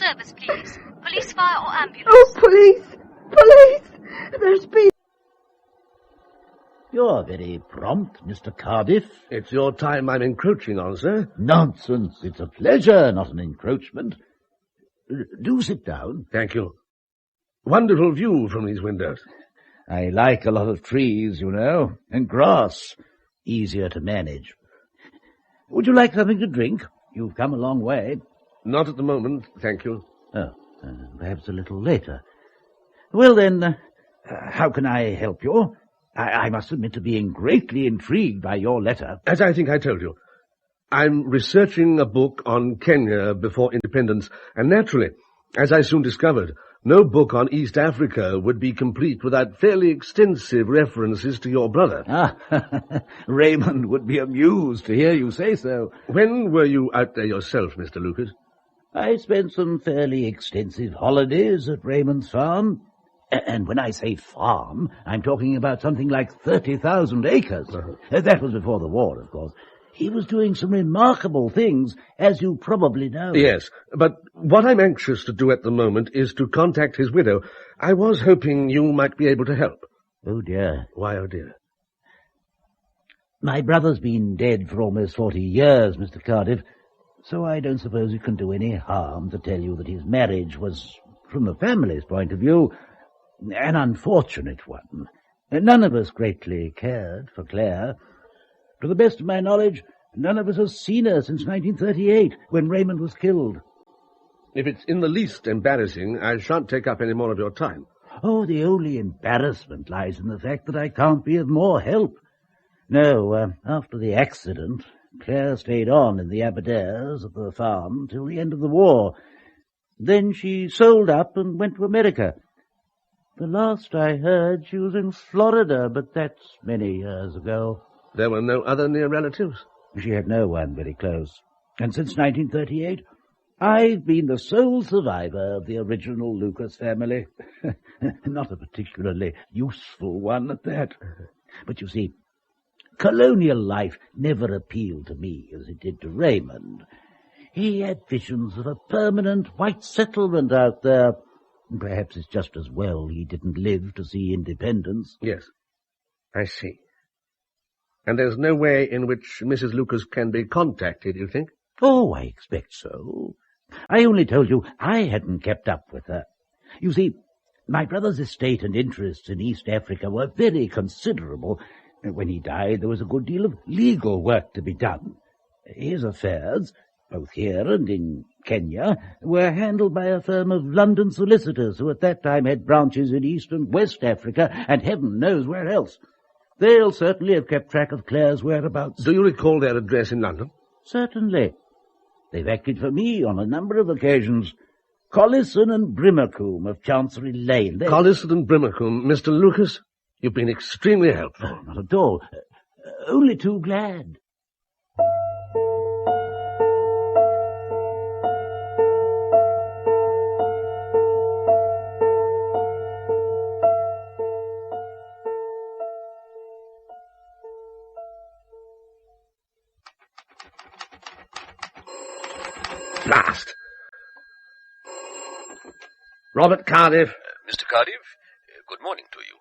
service, please. Police, fire, or ambulance? Oh, police! Police! There's been... You're very prompt, Mr. Cardiff. It's your time I'm encroaching on, sir. Nonsense. It's a pleasure, not an encroachment. Do sit down. Thank you. Wonderful view from these windows. I like a lot of trees, you know, and grass. Easier to manage. Would you like something to drink? You've come a long way. Not at the moment, thank you. Oh, perhaps a little later. Well, then, how can I help you? I must admit to being greatly intrigued by your letter. As I think I told you, I'm researching a book on Kenya before independence, and naturally, as I soon discovered, no book on East Africa would be complete without fairly extensive references to your brother. Raymond would be amused to hear you say so. When were you out there yourself, Mr. Lucas? I spent some fairly extensive holidays at Raymond's farm. And when I say farm, I'm talking about something like 30,000 acres. That was before the war, of course. He was doing some remarkable things, as you probably know. Yes, but what I'm anxious to do at the moment is to contact his widow. I was hoping you might be able to help. Oh, dear. Why, oh, dear? My brother's been dead for almost 40 years, Mr. Cardiff, so I don't suppose it can do any harm to tell you that his marriage was, from the family's point of view, an unfortunate one. None of us greatly cared for Claire. To the best of my knowledge, none of us has seen her since 1938, when Raymond was killed. If it's in the least embarrassing, I shan't take up any more of your time. Oh, the only embarrassment lies in the fact that I can't be of more help. No, after the accident, Claire stayed on in the Aberdares at the farm till the end of the war. Then she sold up and went to America. The last I heard, she was in Florida, but that's many years ago. There were no other near relatives? She had no one very close. And since 1938, I've been the sole survivor of the original Lucas family. Not a particularly useful one at that. But you see, colonial life never appealed to me as it did to Raymond. He had visions of a permanent white settlement out there. Perhaps it's just as well he didn't live to see independence. Yes, I see. And there's no way in which Mrs. Lucas can be contacted, you think? Oh, I expect so. I only told you I hadn't kept up with her. You see, my brother's estate and interests in East Africa were very considerable. When he died, there was a good deal of legal work to be done. His affairs, both here and in Kenya, were handled by a firm of London solicitors who at that time had branches in East and West Africa, and heaven knows where else. They'll certainly have kept track of Claire's whereabouts. Do you recall their address in London? Certainly. They've acted for me on a number of occasions. Collison and Brimmercombe of Chancery Lane. Collison and Brimmercombe. Mr. Lucas, you've been extremely helpful. Oh, not at all. Only too glad. Last. Robert Cardiff. Mr. Cardiff, good morning to you.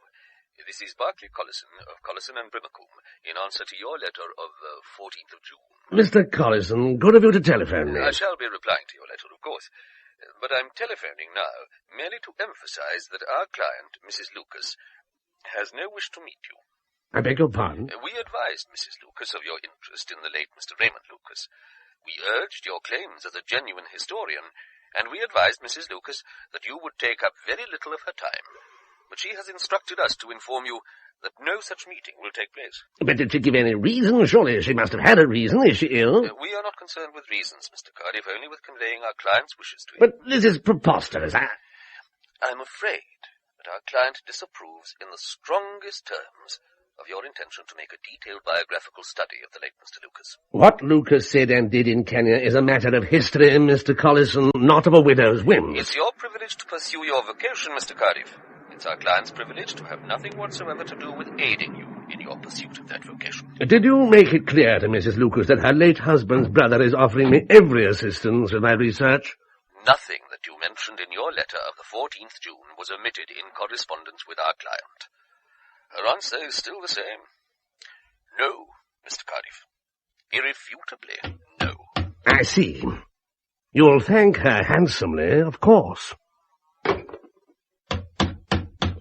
This is Barclay Collison of Collison and Brimmercombe, in answer to your letter of 14th of June. Mr. Collison, good of you to telephone me. I shall be replying to your letter, of course. But I'm telephoning now merely to emphasize that our client, Mrs. Lucas, has no wish to meet you. I beg your pardon? We advised Mrs. Lucas of your interest in the late Mr. Raymond Lucas. We urged your claims as a genuine historian, and we advised Mrs. Lucas that you would take up very little of her time. But she has instructed us to inform you that no such meeting will take place. But did she give any reason? Surely she must have had a reason. Is she ill? We are not concerned with reasons, Mr. Cardiff, only with conveying our client's wishes to you. But this is preposterous. I'm afraid that our client disapproves in the strongest terms of your intention to make a detailed biographical study of the late Mr. Lucas. What Lucas said and did in Kenya is a matter of history, Mr. Collison, not of a widow's whims. It's your privilege to pursue your vocation, Mr. Cardiff. It's our client's privilege to have nothing whatsoever to do with aiding you in your pursuit of that vocation. Did you make it clear to Mrs. Lucas that her late husband's brother is offering me every assistance with my research? Nothing that you mentioned in your letter of the 14th June was omitted in correspondence with our client. Her answer is still the same. No, Mr. Cardiff. Irrefutably, no. I see. You'll thank her handsomely, of course.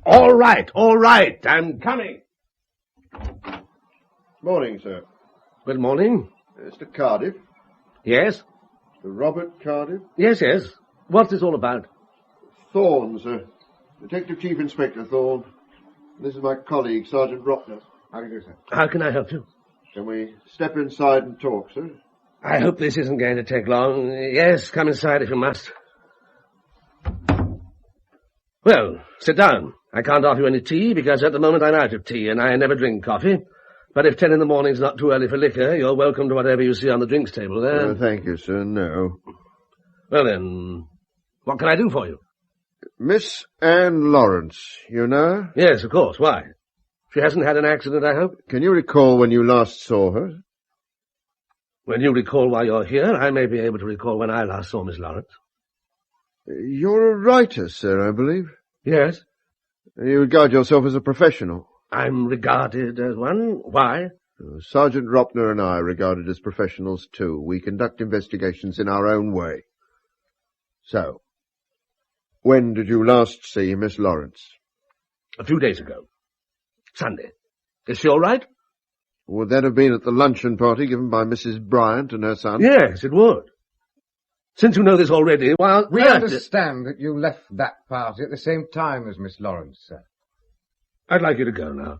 All right, I'm coming. Morning, sir. Good morning. Mr. Cardiff? Yes? Mr. Robert Cardiff? Yes. What's this all about? Thorne, sir. Detective Chief Inspector Thorne. This is my colleague, Sergeant Rockner. How do you do, sir? How can I help you? Can we step inside and talk, sir? I hope this isn't going to take long. Yes, come inside if you must. Well, sit down. I can't offer you any tea because at the moment I'm out of tea and I never drink coffee. But if 10 in the morning's not too early for liquor, you're welcome to whatever you see on the drinks table there. Thank you, sir. No. Well then, what can I do for you? Miss Anne Lawrence, you know? Yes, of course. Why? She hasn't had an accident, I hope? Can you recall when you last saw her? When you recall why you're here, I may be able to recall when I last saw Miss Lawrence. You're a writer, sir, I believe. Yes. You regard yourself as a professional. I'm regarded as one. Why? Sergeant Rockner and I are regarded as professionals, too. We conduct investigations in our own way. So, when did you last see Miss Lawrence? A few days ago. Sunday. Is she all right? Would that have been at the luncheon party given by Mrs. Bryant and her son? Yes, it would. Since you know this already, well... We understand that you left that party at the same time as Miss Lawrence, sir. I'd like you to go now.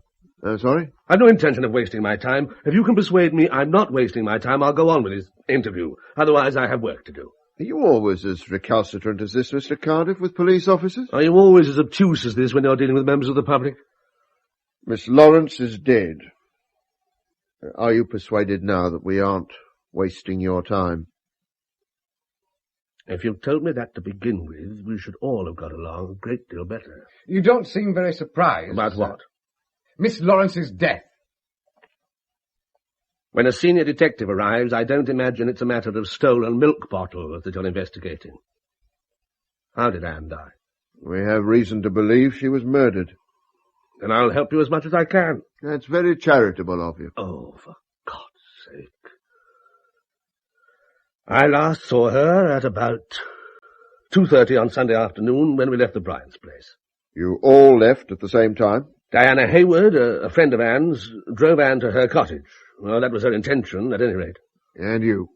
Sorry? I've no intention of wasting my time. If you can persuade me I'm not wasting my time, I'll go on with this interview. Otherwise, I have work to do. Are you always as recalcitrant as this, Mr. Cardiff, with police officers? Are you always as obtuse as this when you're dealing with members of the public? Miss Lawrence is dead. Are you persuaded now that we aren't wasting your time? If you'd told me that to begin with, we should all have got along a great deal better. You don't seem very surprised. About sir. what? Miss Lawrence's death. When a senior detective arrives, I don't imagine it's a matter of stolen milk bottles that you're investigating. How did Anne die? We have reason to believe she was murdered. Then I'll help you as much as I can. That's very charitable of you. Oh, for God's sake. I last saw her at about 2:30 on Sunday afternoon when we left the Bryant's place. You all left at the same time? Diana Hayward, a friend of Anne's, drove Anne to her cottage. Well, that was her intention, at any rate. And you?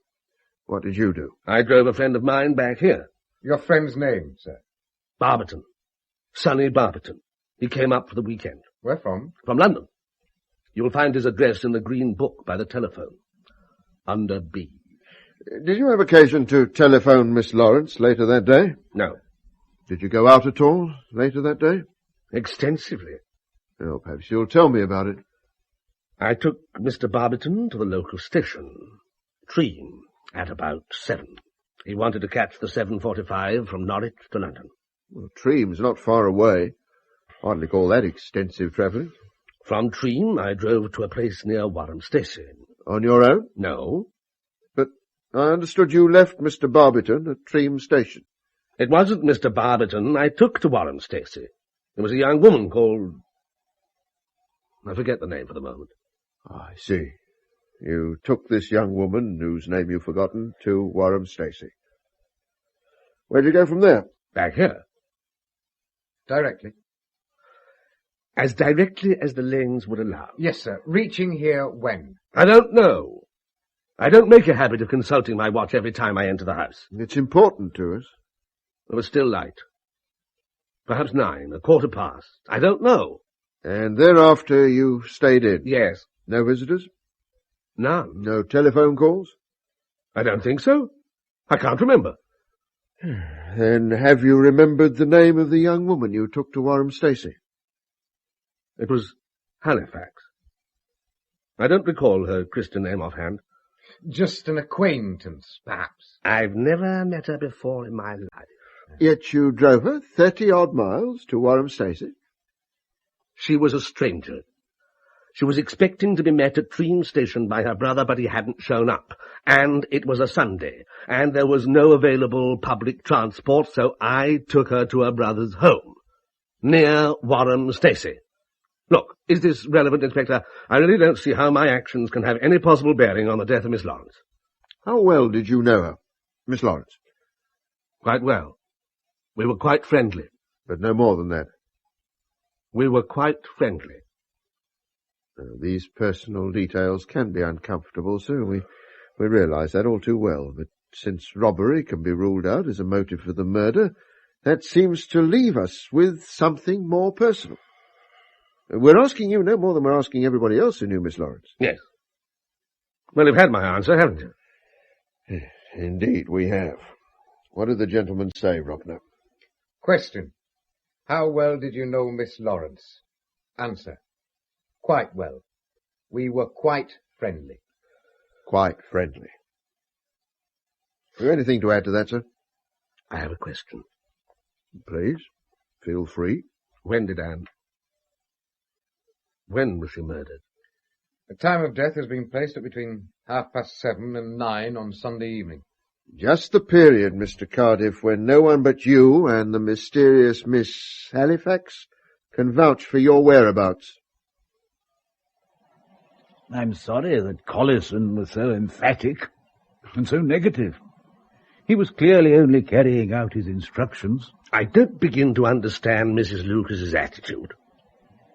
What did you do? I drove a friend of mine back here. Your friend's name, sir? Barberton. Sonny Barberton. He came up for the weekend. Where from? From London. You'll find his address in the green book by the telephone. Under B. Did you have occasion to telephone Miss Lawrence later that day? No. Did you go out at all later that day? Extensively. Oh, perhaps you'll tell me about it. I took Mr. Barberton to the local station, Tream, at about 7. He wanted to catch the 7:45 from Norwich to London. Well, Tream's not far away. Hardly call that extensive travelling. From Tream, I drove to a place near Warham Station. On your own? No. But I understood you left Mr. Barberton at Tream Station. It wasn't Mr. Barberton I took to Warham Station. There was a young woman called... I forget the name for the moment. I see. You took this young woman, whose name you've forgotten, to Warham Stacey. Where'd you go from there? Back here. Directly. As directly as the lanes would allow. Yes, sir. Reaching here when? I don't know. I don't make a habit of consulting my watch every time I enter the house. It's important to us. It was still light. Perhaps 9, 1:15. I don't know. And thereafter you stayed in? Yes. No visitors? None. No telephone calls? I don't think so. I can't remember. Then have you remembered the name of the young woman you took to Warham Stacey? It was Halifax. I don't recall her Christian name offhand. Just an acquaintance, perhaps. I've never met her before in my life. Yet you drove her 30-odd miles to Warham Stacey? She was a stranger. She was expecting to be met at Tream Station by her brother, but he hadn't shown up. And it was a Sunday, and there was no available public transport, so I took her to her brother's home, near Warham Stacey. Look, is this relevant, Inspector? I really don't see how my actions can have any possible bearing on the death of Miss Lawrence. How well did you know her, Miss Lawrence? Quite well. We were quite friendly. But no more than that. We were quite friendly. These personal details can be uncomfortable, sir. We realise that all too well. But since robbery can be ruled out as a motive for the murder, that seems to leave us with something more personal. We're asking you no more than we're asking everybody else who knew Miss Lawrence. Yes. Well, you've had my answer, haven't you? Indeed, we have. What did the gentleman say, Robner? Question. How well did you know Miss Lawrence? Answer. Quite well. We were quite friendly. Quite friendly. Have you anything to add to that, sir? I have a question. Please, feel free. When was she murdered? The time of death has been placed at between 7:30 and 9 on Sunday evening. Just the period, Mr. Cardiff, when no one but you and the mysterious Miss Halifax can vouch for your whereabouts. I'm sorry that Collison was so emphatic and so negative. He was clearly only carrying out his instructions. I don't begin to understand Mrs. Lucas's attitude.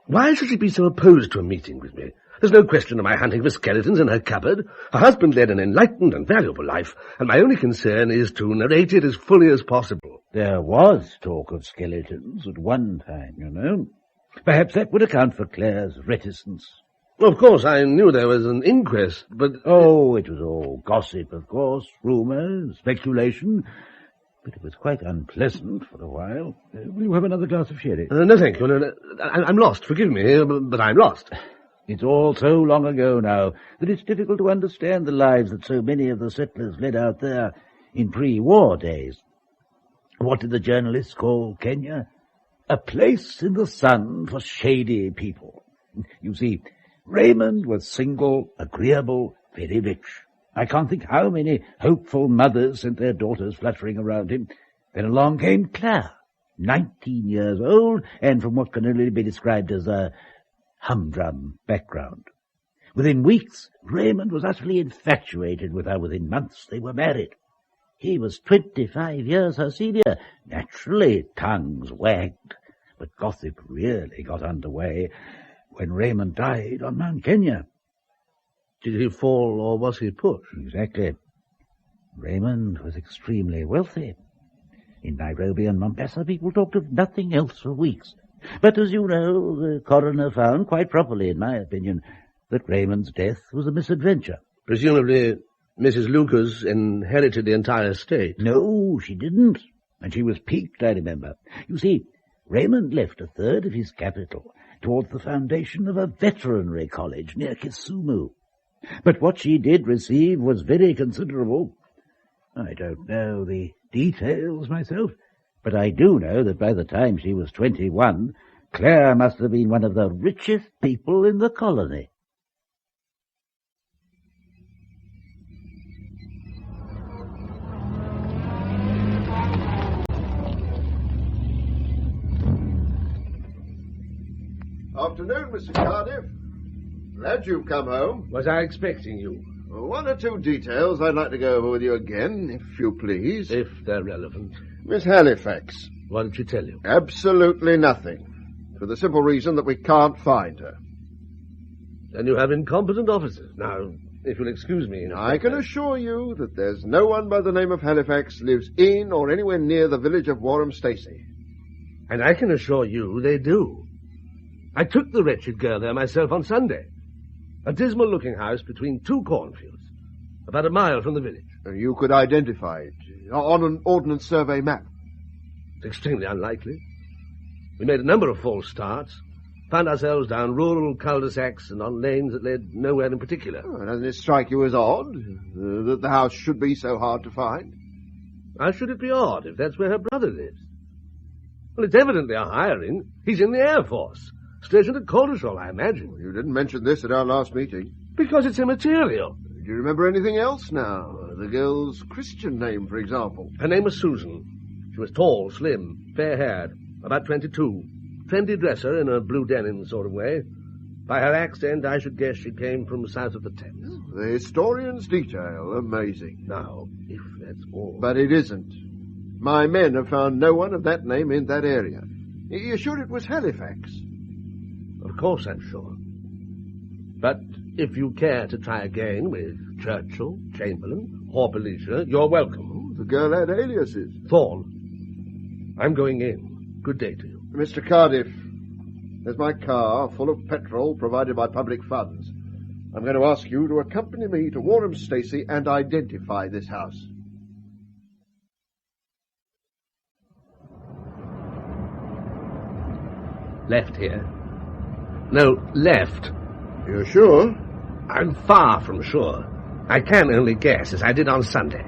Why should she be so opposed to a meeting with me? There's no question of my hunting for skeletons in her cupboard. Her husband led an enlightened and valuable life, and my only concern is to narrate it as fully as possible. There was talk of skeletons at one time, you know. Perhaps that would account for Claire's reticence. Of course, I knew there was an inquest, but... Oh, it was all gossip, of course, rumour, speculation, but it was quite unpleasant for a while. Will you have another glass of sherry? No, thank you. No, I'm lost. Forgive me, but I'm lost. It's all so long ago now that it's difficult to understand the lives that so many of the settlers led out there in pre-war days. What did the journalists call Kenya? A place in the sun for shady people. You see, Raymond was single, agreeable, very rich. I can't think how many hopeful mothers sent their daughters fluttering around him. Then along came Claire, 19 years old, and from what can only be described as a humdrum background. Within weeks, Raymond was utterly infatuated with her. Within months, they were married. He was 25 years her senior. Naturally, tongues wagged, but gossip really got underway when Raymond died on Mount Kenya. Did he fall, or was he pushed? Exactly. Raymond was extremely wealthy. In Nairobi and Mombasa, people talked of nothing else for weeks. But as you know, the coroner found, quite properly in my opinion, that Raymond's death was a misadventure. Presumably, Mrs. Lucas inherited the entire estate. No, she didn't, and she was piqued, I remember. You see, Raymond left a third of his capital towards the foundation of a veterinary college near Kisumu. But what she did receive was very considerable. I don't know the details myself, but I do know that by the time she was 21, Claire must have been one of the richest people in the colony. Afternoon, Mr. Cardiff. Glad you've come home. Was I expecting you? Well, one or two details I'd like to go over with you again, if you please. If they're relevant. Miss Halifax. What did she tell you? Absolutely nothing. For the simple reason that we can't find her. Then you have incompetent officers. Now, if you'll excuse me... I can assure you that there's no one by the name of Halifax lives in or anywhere near the village of Warham Stacey. And I can assure you they do. I took the wretched girl there myself on Sunday. A dismal-looking house between two cornfields, about a mile from the village. You could identify it on an Ordnance Survey map. It's extremely unlikely. We made a number of false starts, found ourselves down rural cul-de-sacs and on lanes that led nowhere in particular. Oh, doesn't it strike you as odd that the house should be so hard to find? How should it be odd if that's where her brother lives? Well, it's evidently a hiring. He's in the Air Force. Stationed at Coldershall, I imagine. You didn't mention this at our last meeting. Because it's immaterial. Do you remember anything else now? The girl's Christian name, for example. Her name was Susan. She was tall, slim, fair-haired, about 22. Trendy dresser in a blue denim sort of way. By her accent, I should guess she came from south of the Thames. The historian's detail, amazing. Now, if that's all... But it isn't. My men have found no one of that name in that area. You're sure it was Halifax? Of course I'm sure. But if you care to try again with Churchill, Chamberlain, Horpelicia, you're welcome. The girl had aliases. Thorne. I'm going in. Good day to you. Mr. Cardiff, there's my car full of petrol provided by public funds. I'm going to ask you to accompany me to Warham Stacey and identify this house. Left here. No, left. You're sure? I'm far from sure. I can only guess, as I did on Sunday.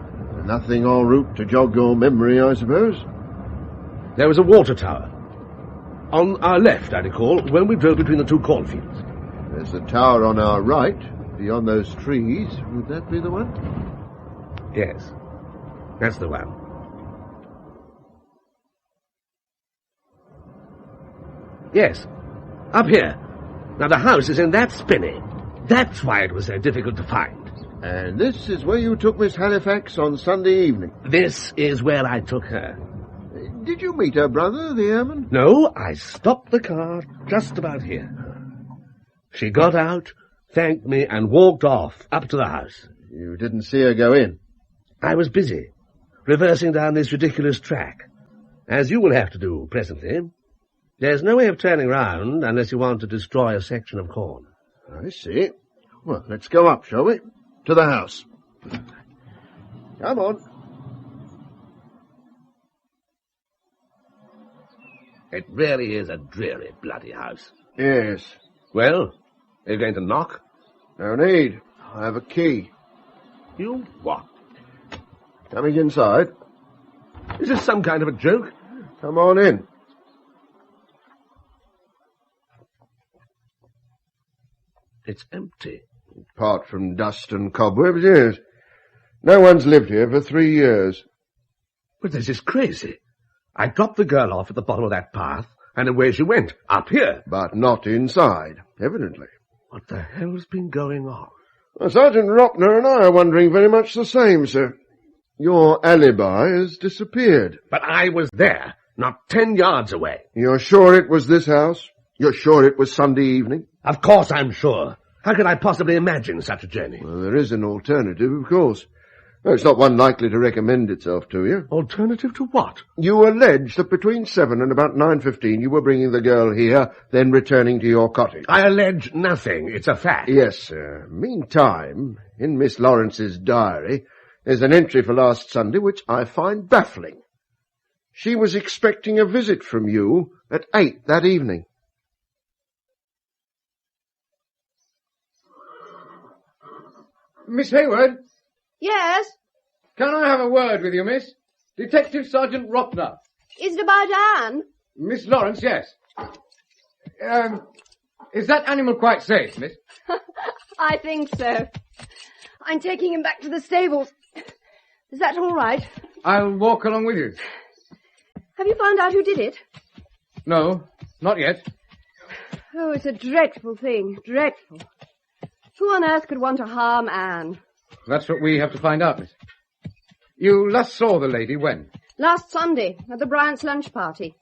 Nothing en route to jog your memory, I suppose? There was a water tower. On our left, I recall, when we drove between the two cornfields. There's the tower on our right, beyond those trees. Would that be the one? Yes, that's the one. Yes, up here. Now, the house is in that spinney. That's why it was so difficult to find. And this is where you took Miss Halifax on Sunday evening? This is where I took her. Did you meet her brother, the airman? No, I stopped the car just about here. She got out, thanked me, and walked off up to the house. You didn't see her go in? I was busy, reversing down this ridiculous track, as you will have to do presently. There's no way of turning round unless you want to destroy a section of corn. I see. Well, let's go up, shall we? To the house. Come on. It really is a dreary bloody house. Yes. Well, are you going to knock? No need. I have a key. You what? Coming inside. Is this some kind of a joke? Come on in. It's empty. Apart from dust and cobwebs, yes. No one's lived here for 3 years. But this is crazy. I dropped the girl off at the bottom of that path, and away she went, up here. But not inside, evidently. What the hell's been going on? Well, Sergeant Ropner and I are wondering very much the same, sir. Your alibi has disappeared. But I was there, not 10 yards away. You're sure it was this house? You're sure it was Sunday evening? Of course I'm sure. How could I possibly imagine such a journey? Well, there is an alternative, of course. No, it's not one likely to recommend itself to you. Alternative to what? You allege that between 7 and about 9:15 you were bringing the girl here, then returning to your cottage. I allege nothing. It's a fact. Yes, sir. Meantime, in Miss Lawrence's diary, there's an entry for last Sunday which I find baffling. She was expecting a visit from you at 8 that evening. Miss Hayward? Yes? Can I have a word with you, miss? Detective Sergeant Ropner. Is it about Anne? Miss Lawrence, yes. Is that animal quite safe, miss? I think so. I'm taking him back to the stables. Is that all right? I'll walk along with you. Have you found out who did it? No, not yet. Oh, it's a dreadful thing. Dreadful. Who on earth could want to harm Anne? That's what we have to find out, miss. You last saw the lady when? Last Sunday, at the Bryant's lunch party.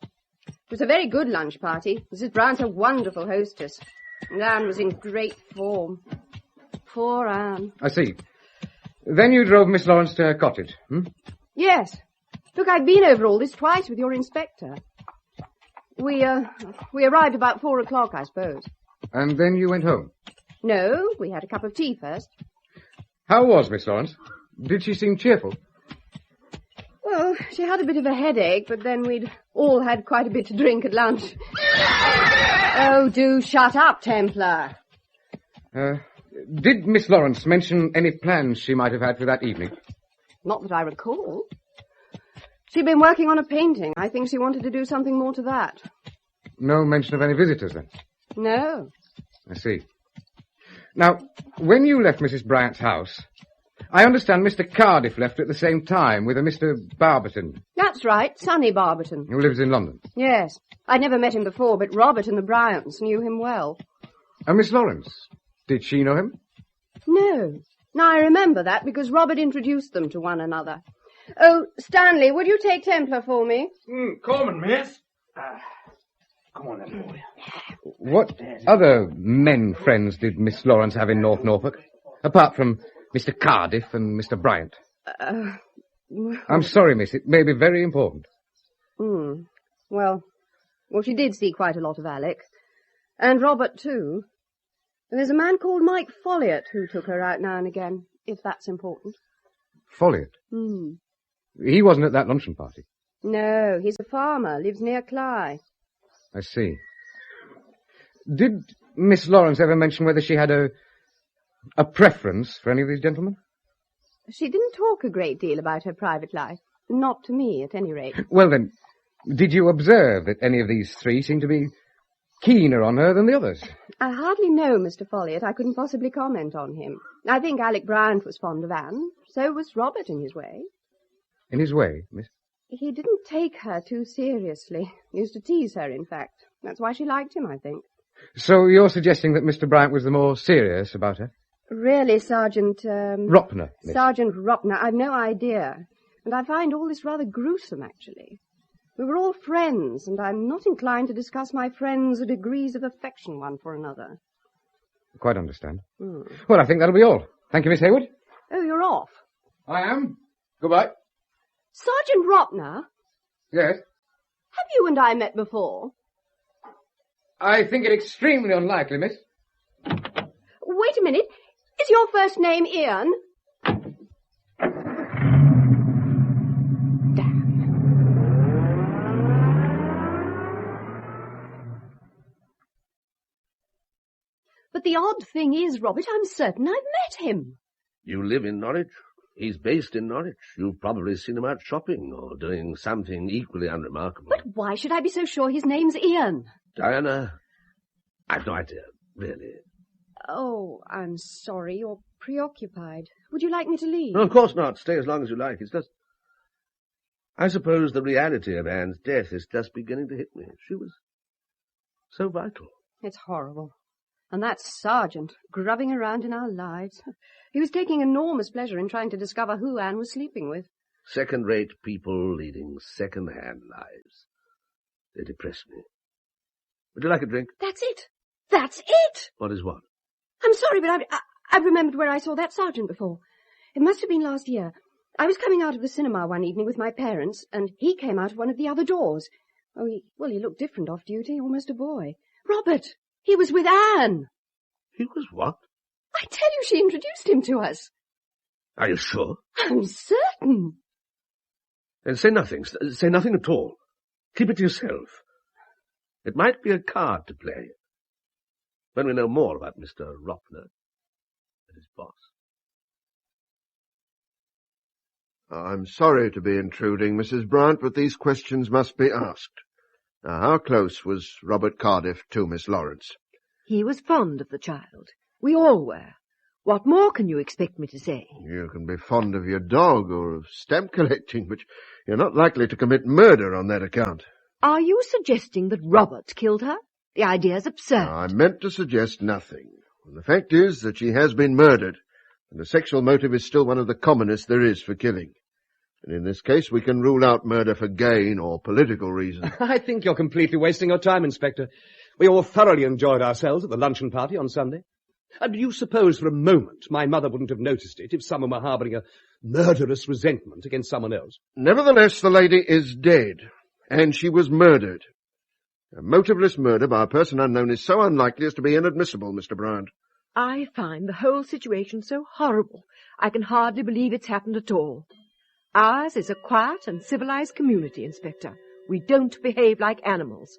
It was a very good lunch party. Mrs. Bryant's a wonderful hostess. And Anne was in great form. Poor Anne. I see. Then you drove Miss Lawrence to her cottage, Yes. Look, I've been over all this twice with your inspector. We arrived about 4 o'clock, I suppose. And then you went home? No, we had a cup of tea first. How was Miss Lawrence? Did she seem cheerful? Well, she had a bit of a headache, but then we'd all had quite a bit to drink at lunch. Oh, do shut up, Templar. Did Miss Lawrence mention any plans she might have had for that evening? Not that I recall. She'd been working on a painting. I think she wanted to do something more to that. No mention of any visitors, then? No. I see. Now, when you left Mrs. Bryant's house, I understand Mr. Cardiff left at the same time with a Mr. Barberton. That's right, Sonny Barberton. Who lives in London. Yes. I'd never met him before, but Robert and the Bryants knew him well. And Miss Lawrence, did she know him? No. Now, I remember that because Robert introduced them to one another. Oh, Stanley, would you take Templar for me? Coleman, miss. Come on then, boy. What other men friends did Miss Lawrence have in North Norfolk, apart from Mr. Cardiff and Mr. Bryant? I'm sorry, miss, it may be very important. Well, she did see quite a lot of Alec. And Robert, too. And there's a man called Mike Folliott who took her out now and again, if that's important. Folliott? He wasn't at that luncheon party. No, he's a farmer, lives near Cly. I see. Did Miss Lawrence ever mention whether she had a preference for any of these gentlemen? She didn't talk a great deal about her private life. Not to me, at any rate. Well, then, did you observe that any of these three seemed to be keener on her than the others? I hardly know Mr. Folliott. I couldn't possibly comment on him. I think Alec Bryant was fond of Anne. So was Robert in his way. In his way, miss? He didn't take her too seriously. Used to tease her, in fact. That's why she liked him, I think. So you're suggesting that Mr. Bryant was the more serious about her? Really, Sergeant... Ropner, miss. Sergeant Ropner, I've no idea. And I find all this rather gruesome, actually. We were all friends, and I'm not inclined to discuss my friends' degrees of affection one for another. Quite understand. Well, I think that'll be all. Thank you, Miss Hayward. Oh, you're off. I am. Goodbye. Sergeant Ropner, Yes? have you and I met before? I think it extremely unlikely, miss. Wait a minute. Is your first name Ian? But the odd thing is, Robert, I'm certain I've met him. You live in Norwich? He's based in Norwich. You've probably seen him out shopping or doing something equally unremarkable. But why should I be so sure his name's Ian? Diana, I've no idea, really. Oh, I'm sorry. You're preoccupied. Would you like me to leave? No, of course not. Stay as long as you like. It's just... I suppose the reality of Anne's death is just beginning to hit me. She was so vital. It's horrible. And that sergeant, grubbing around in our lives. He was taking enormous pleasure in trying to discover who Anne was sleeping with. Second-rate people leading second-hand lives. They depress me. Would you like a drink? That's it. That's it. What is what? I'm sorry, but I've remembered where I saw that sergeant before. It must have been last year. I was coming out of the cinema one evening with my parents, and he came out of one of the other doors. Oh, he looked different off duty, almost a boy. Robert, he was with Anne. He was what? I tell you, she introduced him to us. Are you sure? I'm certain. Then say nothing. Say nothing at all. Keep it to yourself. It might be a card to play. When we know more about Mr. Ropner and his boss. I'm sorry to be intruding, Mrs. Bryant, but these questions must be asked. Now, how close was Robert Cardiff to Miss Lawrence? He was fond of the child. We all were. What more can you expect me to say? You can be fond of your dog or of stamp collecting, but you're not likely to commit murder on that account. Are you suggesting that Robert killed her? The idea's absurd. I meant to suggest nothing. And the fact is that she has been murdered, and a sexual motive is still one of the commonest there is for killing. And in this case, we can rule out murder for gain or political reasons. I think you're completely wasting your time, Inspector. We all thoroughly enjoyed ourselves at the luncheon party on Sunday. And do you suppose for a moment my mother wouldn't have noticed it if someone were harbouring a murderous resentment against someone else? Nevertheless, the lady is dead, and she was murdered. A motiveless murder by a person unknown is so unlikely as to be inadmissible, Mr. Bryant. I find the whole situation so horrible, I can hardly believe it's happened at all. Ours is a quiet and civilized community, Inspector. We don't behave like animals.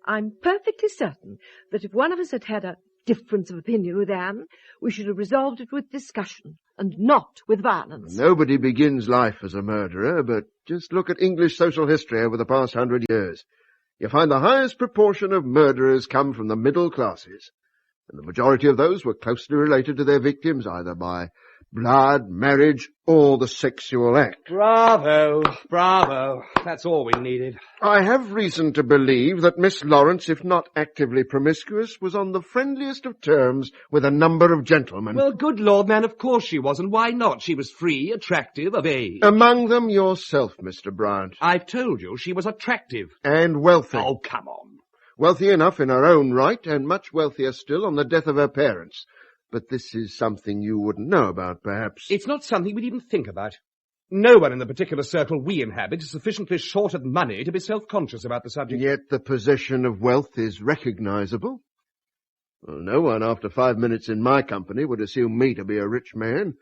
I'm perfectly certain that if one of us had had a difference of opinion with Anne, we should have resolved it with discussion, and not with violence. Nobody begins life as a murderer, but just look at English social history over the past 100 years. you find the highest proportion of murderers come from the middle classes, and the majority of those were closely related to their victims, either by blood, marriage, or the sexual act. Bravo, bravo. That's all we needed. I have reason to believe that Miss Lawrence, if not actively promiscuous, was on the friendliest of terms with a number of gentlemen. Well, good Lord, man, of course she was, and why not? She was free, attractive, of age. Among them yourself, Mr. Bryant. I told you she was attractive. And wealthy. Oh, come on. Wealthy enough in her own right, and much wealthier still on the death of her parents. But this is something you wouldn't know about, perhaps. It's not something we'd even think about. No one in the particular circle we inhabit is sufficiently short of money to be self-conscious about the subject. Yet the possession of wealth is recognizable. Well, no one after 5 minutes in my company would assume me to be a rich man.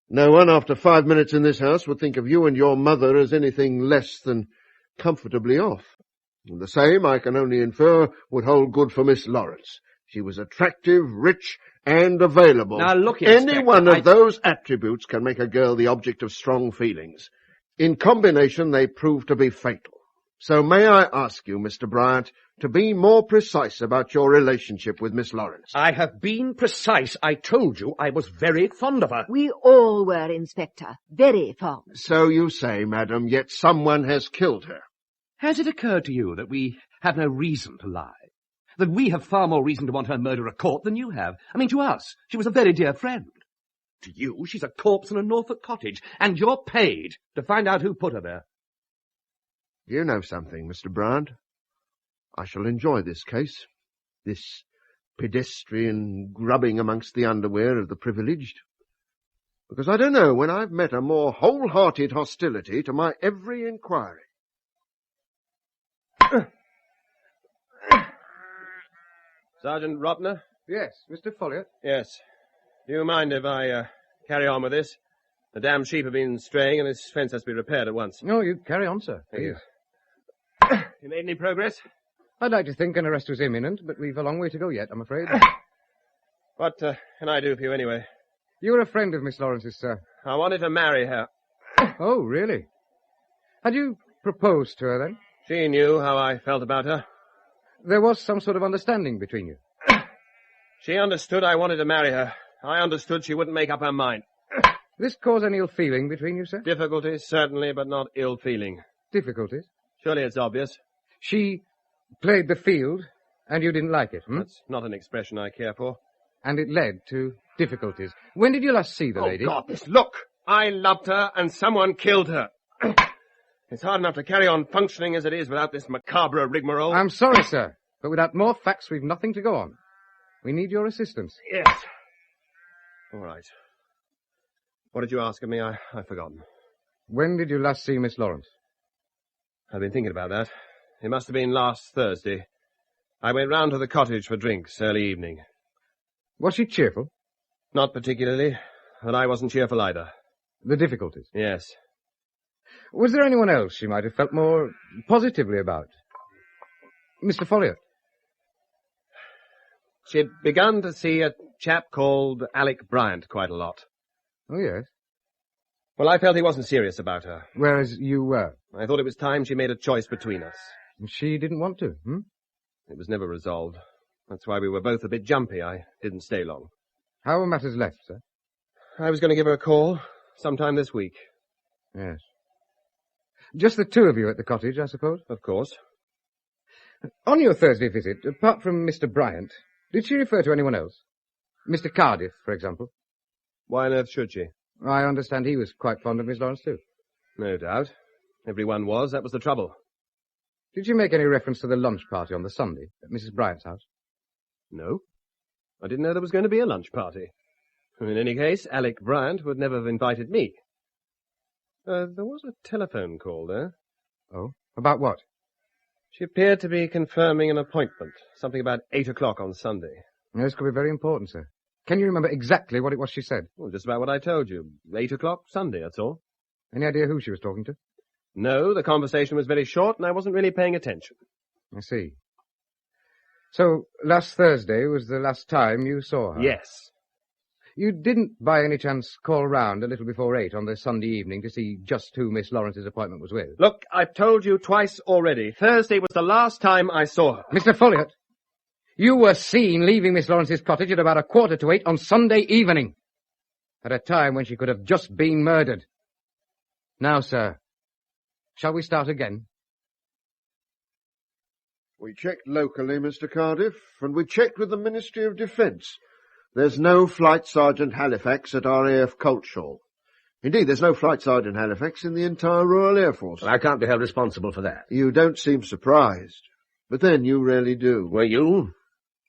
No one after 5 minutes in this house would think of you and your mother as anything less than comfortably off. And the same, I can only infer, would hold good for Miss Lawrence. She was attractive, rich, and available. Now look, Any Inspector, one of those attributes can make a girl the object of strong feelings. In combination, they prove to be fatal. So may I ask you, Mr. Bryant, to be more precise about your relationship with Miss Lawrence? I have been precise. I told you I was very fond of her. We all were, Inspector. Very fond. So you say, madam, yet someone has killed her. Has it occurred to you that we have no reason to lie? That we have far more reason to want her murderer caught than you have? I mean, to us, she was a very dear friend. To you, she's a corpse in a Norfolk cottage, and you're paid to find out who put her there. You know something, Mr. Bryant. I shall enjoy this case, this pedestrian grubbing amongst the underwear of the privileged, because I don't know when I've met a more wholehearted hostility to my every inquiry. Sergeant Ropner? Yes, Mr. Folliot. Yes. Do you mind if I carry on with this? The damn sheep have been straying, and this fence has to be repaired at once. No, you carry on, sir. Thank you. You made any progress? I'd like to think an arrest was imminent, but we've a long way to go yet, I'm afraid. What can I do for you anyway? You were a friend of Miss Lawrence's, sir. I wanted to marry her. Oh, really? Had you proposed to her, then? She knew how I felt about her. There was some sort of understanding between you. She understood I wanted to marry her. I understood she wouldn't make up her mind. This cause any ill feeling between you, sir? Difficulties, certainly, but not ill feeling. Difficulties? Surely it's obvious. She played the field, and you didn't like it, That's not an expression I care for. And it led to difficulties. When did you last see the lady? Oh, God, this look! I loved her, and someone killed her. It's hard enough to carry on functioning as it is without this macabre rigmarole. I'm sorry, sir, but without more facts, we've nothing to go on. We need your assistance. Yes. All right. What did you ask of me? I've forgotten. When did you last see Miss Lawrence? I've been thinking about that. It must have been last Thursday. I went round to the cottage for drinks early evening. Was she cheerful? Not particularly, but I wasn't cheerful either. The difficulties? Yes. Was there anyone else she might have felt more positively about? Mr. Folliot? She'd begun to see a chap called Alec Bryant quite a lot. Oh, yes. Well, I felt he wasn't serious about her. Whereas you were? I thought it was time she made a choice between us. She didn't want to, It was never resolved. That's why we were both a bit jumpy. I didn't stay long. How were matters left, sir? I was going to give her a call sometime this week. Yes. Just the two of you at the cottage, I suppose? Of course. On your Thursday visit, apart from Mr. Bryant, did she refer to anyone else? Mr. Cardiff, for example? Why on earth should she? I understand he was quite fond of Miss Lawrence, too. No doubt. Everyone was. That was the trouble. Did you make any reference to the lunch party on the Sunday at Mrs. Bryant's house? No. I didn't know there was going to be a lunch party. In any case, Alec Bryant would never have invited me. There was a telephone call there. Oh? About what? She appeared to be confirming an appointment. Something about 8 o'clock on Sunday. This could be very important, sir. Can you remember exactly what it was she said? Well, just about what I told you. 8 o'clock Sunday, that's all. Any idea who she was talking to? No, the conversation was very short, and I wasn't really paying attention. I see. So, last Thursday was the last time you saw her? Yes. You didn't, by any chance, call round a little before 8 on the Sunday evening to see just who Miss Lawrence's appointment was with? Look, I've told you twice already. Thursday was the last time I saw her. Mr. Folliott, you were seen leaving Miss Lawrence's cottage at about 7:45 on Sunday evening, at a time when she could have just been murdered. Now, sir, shall we start again? We checked locally, Mr. Cardiff, and we checked with the Ministry of Defence. There's no Flight Sergeant Halifax at RAF Culshall. Indeed, there's no Flight Sergeant Halifax in the entire Royal Air Force. Well, I can't be held responsible for that. You don't seem surprised, but then you really do. Were you?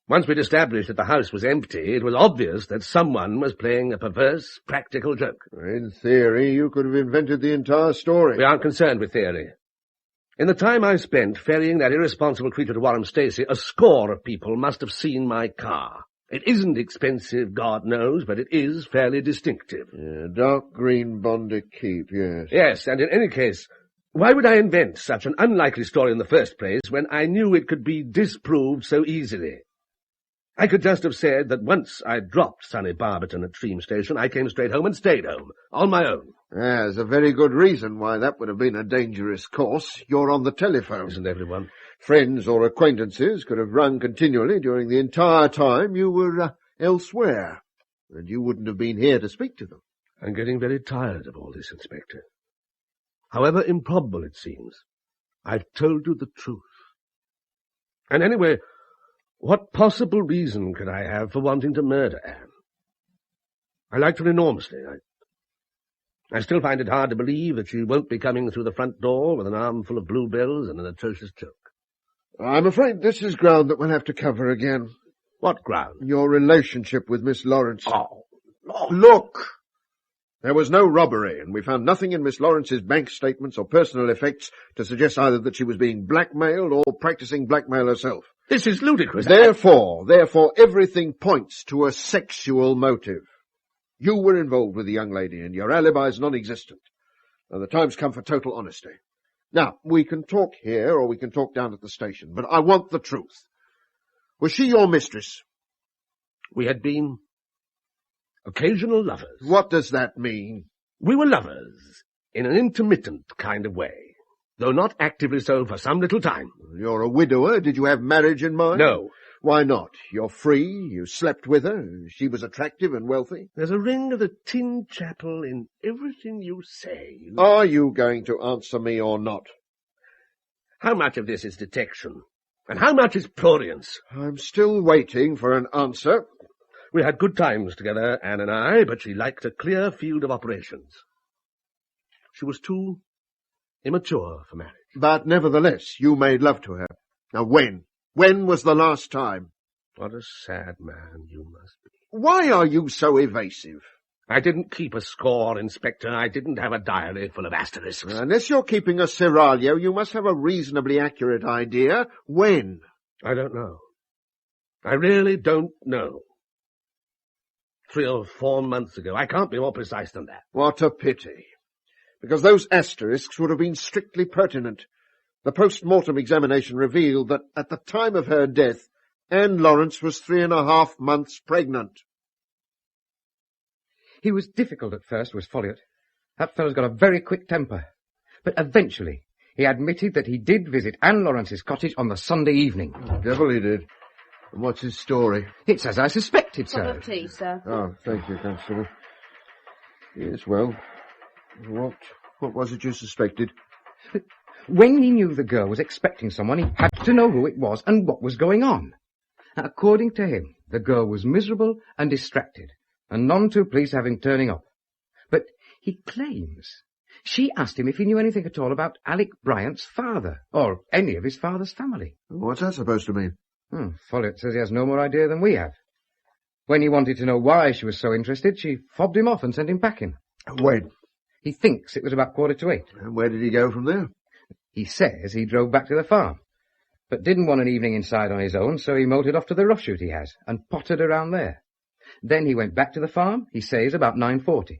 Once we'd established that the house was empty, it was obvious that someone was playing a perverse, practical joke. In theory, you could have invented the entire story. We aren't concerned with theory. In the time I spent ferrying that irresponsible creature to Warham Stacey, a score of people must have seen my car. It isn't expensive, God knows, but it is fairly distinctive. Yeah, dark green bonded keep, yes. Yes, and in any case, why would I invent such an unlikely story in the first place when I knew it could be disproved so easily? I could just have said that once I dropped Sonny Barberton at Tream Station, I came straight home and stayed home, on my own. There's a very good reason why that would have been a dangerous course. You're on the telephone. Isn't everyone? Friends or acquaintances could have rung continually during the entire time you were elsewhere, and you wouldn't have been here to speak to them. I'm getting very tired of all this, Inspector. However improbable it seems, I've told you the truth. And anyway, what possible reason could I have for wanting to murder Anne? I liked her enormously. I still find it hard to believe that she won't be coming through the front door with an armful of bluebells and an atrocious joke. I'm afraid this is ground that we'll have to cover again. What ground? Your relationship with Miss Lawrence. Oh, Lord. Look! There was no robbery, and we found nothing in Miss Lawrence's bank statements or personal effects to suggest either that she was being blackmailed or practicing blackmail herself. This is ludicrous. Therefore, everything points to a sexual motive. You were involved with the young lady, and your alibi is non-existent. Now, the time's come for total honesty. Now, we can talk here, or we can talk down at the station, but I want the truth. Was she your mistress? We had been occasional lovers. What does that mean? We were lovers, in an intermittent kind of way, though not actively so for some little time. You're a widower. Did you have marriage in mind? No. Why not? You're free, you slept with her, she was attractive and wealthy. There's a ring of the tin chapel in everything you say. Are you going to answer me or not? How much of this is detection? And how much is prurience? I'm still waiting for an answer. We had good times together, Anne and I, but she liked a clear field of operations. She was too immature for marriage. But nevertheless, you made love to her. Now when? When was the last time? What a sad man you must be. Why are you so evasive? I didn't keep a score, Inspector. I didn't have a diary full of asterisks. Unless you're keeping a seraglio, you must have a reasonably accurate idea. When? I don't know. I really don't know. 3 or 4 months ago. I can't be more precise than that. What a pity. Because those asterisks would have been strictly pertinent. The post-mortem examination revealed that at the time of her death, Anne Lawrence was 3.5 months pregnant. He was difficult at first, was Folliott. That fellow's got a very quick temper. But eventually, he admitted that he did visit Anne Lawrence's cottage on the Sunday evening. The devil he did. And what's his story? It's as I suspected, sir. Cup of tea, sir. Oh, thank you, Constable. Yes, well, what was it you suspected? When he knew the girl was expecting someone, he had to know who it was and what was going on. According to him, the girl was miserable and distracted, and none too pleased to have him turning up. But he claims she asked him if he knew anything at all about Alec Bryant's father, or any of his father's family. What's that supposed to mean? Folliott says he has no more idea than we have. When he wanted to know why she was so interested, she fobbed him off and sent him packing. When? He thinks it was about 7:45. And where did he go from there? He says he drove back to the farm, but didn't want an evening inside on his own, so he motored off to the rough shoot he has, and pottered around there. Then he went back to the farm, he says, about 9:40.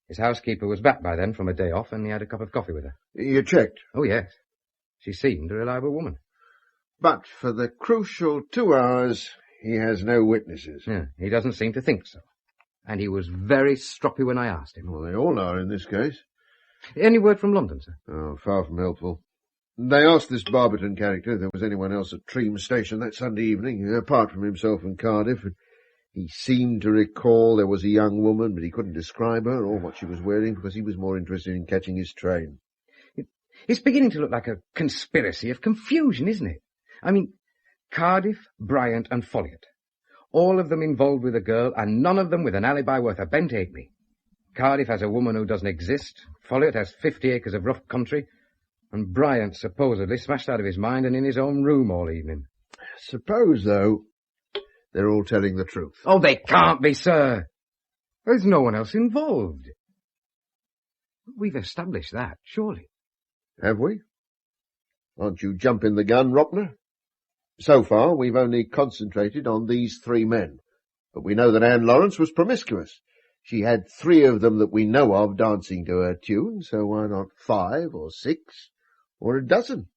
His housekeeper was back by then from a day off, and he had a cup of coffee with her. You checked? Oh, yes. She seemed a reliable woman. But for the crucial 2 hours, he has no witnesses. Yeah, he doesn't seem to think so. and he was very stroppy when I asked him. Well, they all are in this case. Any word from London, sir? Oh, far from helpful. They asked this Barberton character if there was anyone else at Tream Station that Sunday evening, apart from himself and Cardiff. He seemed to recall there was a young woman, but he couldn't describe her or what she was wearing because he was more interested in catching his train. It's beginning to look like a conspiracy of confusion, isn't it? I mean, Cardiff, Bryant and Folliott. All of them involved with a girl, and none of them with an alibi worth a bent halfpenny. Cardiff has a woman who doesn't exist, Folliott has 50 acres of rough country, and Bryant supposedly smashed out of his mind and in his own room all evening. Suppose, though, they're all telling the truth. Oh, they can't be, sir. There's no one else involved. We've established that, surely. Have we? Aren't you jumping the gun, Ropner? So far, we've only concentrated on these 3 men. But we know that Anne Lawrence was promiscuous. She had 3 of them that we know of dancing to her tune, so why not 5 or 6 or a dozen?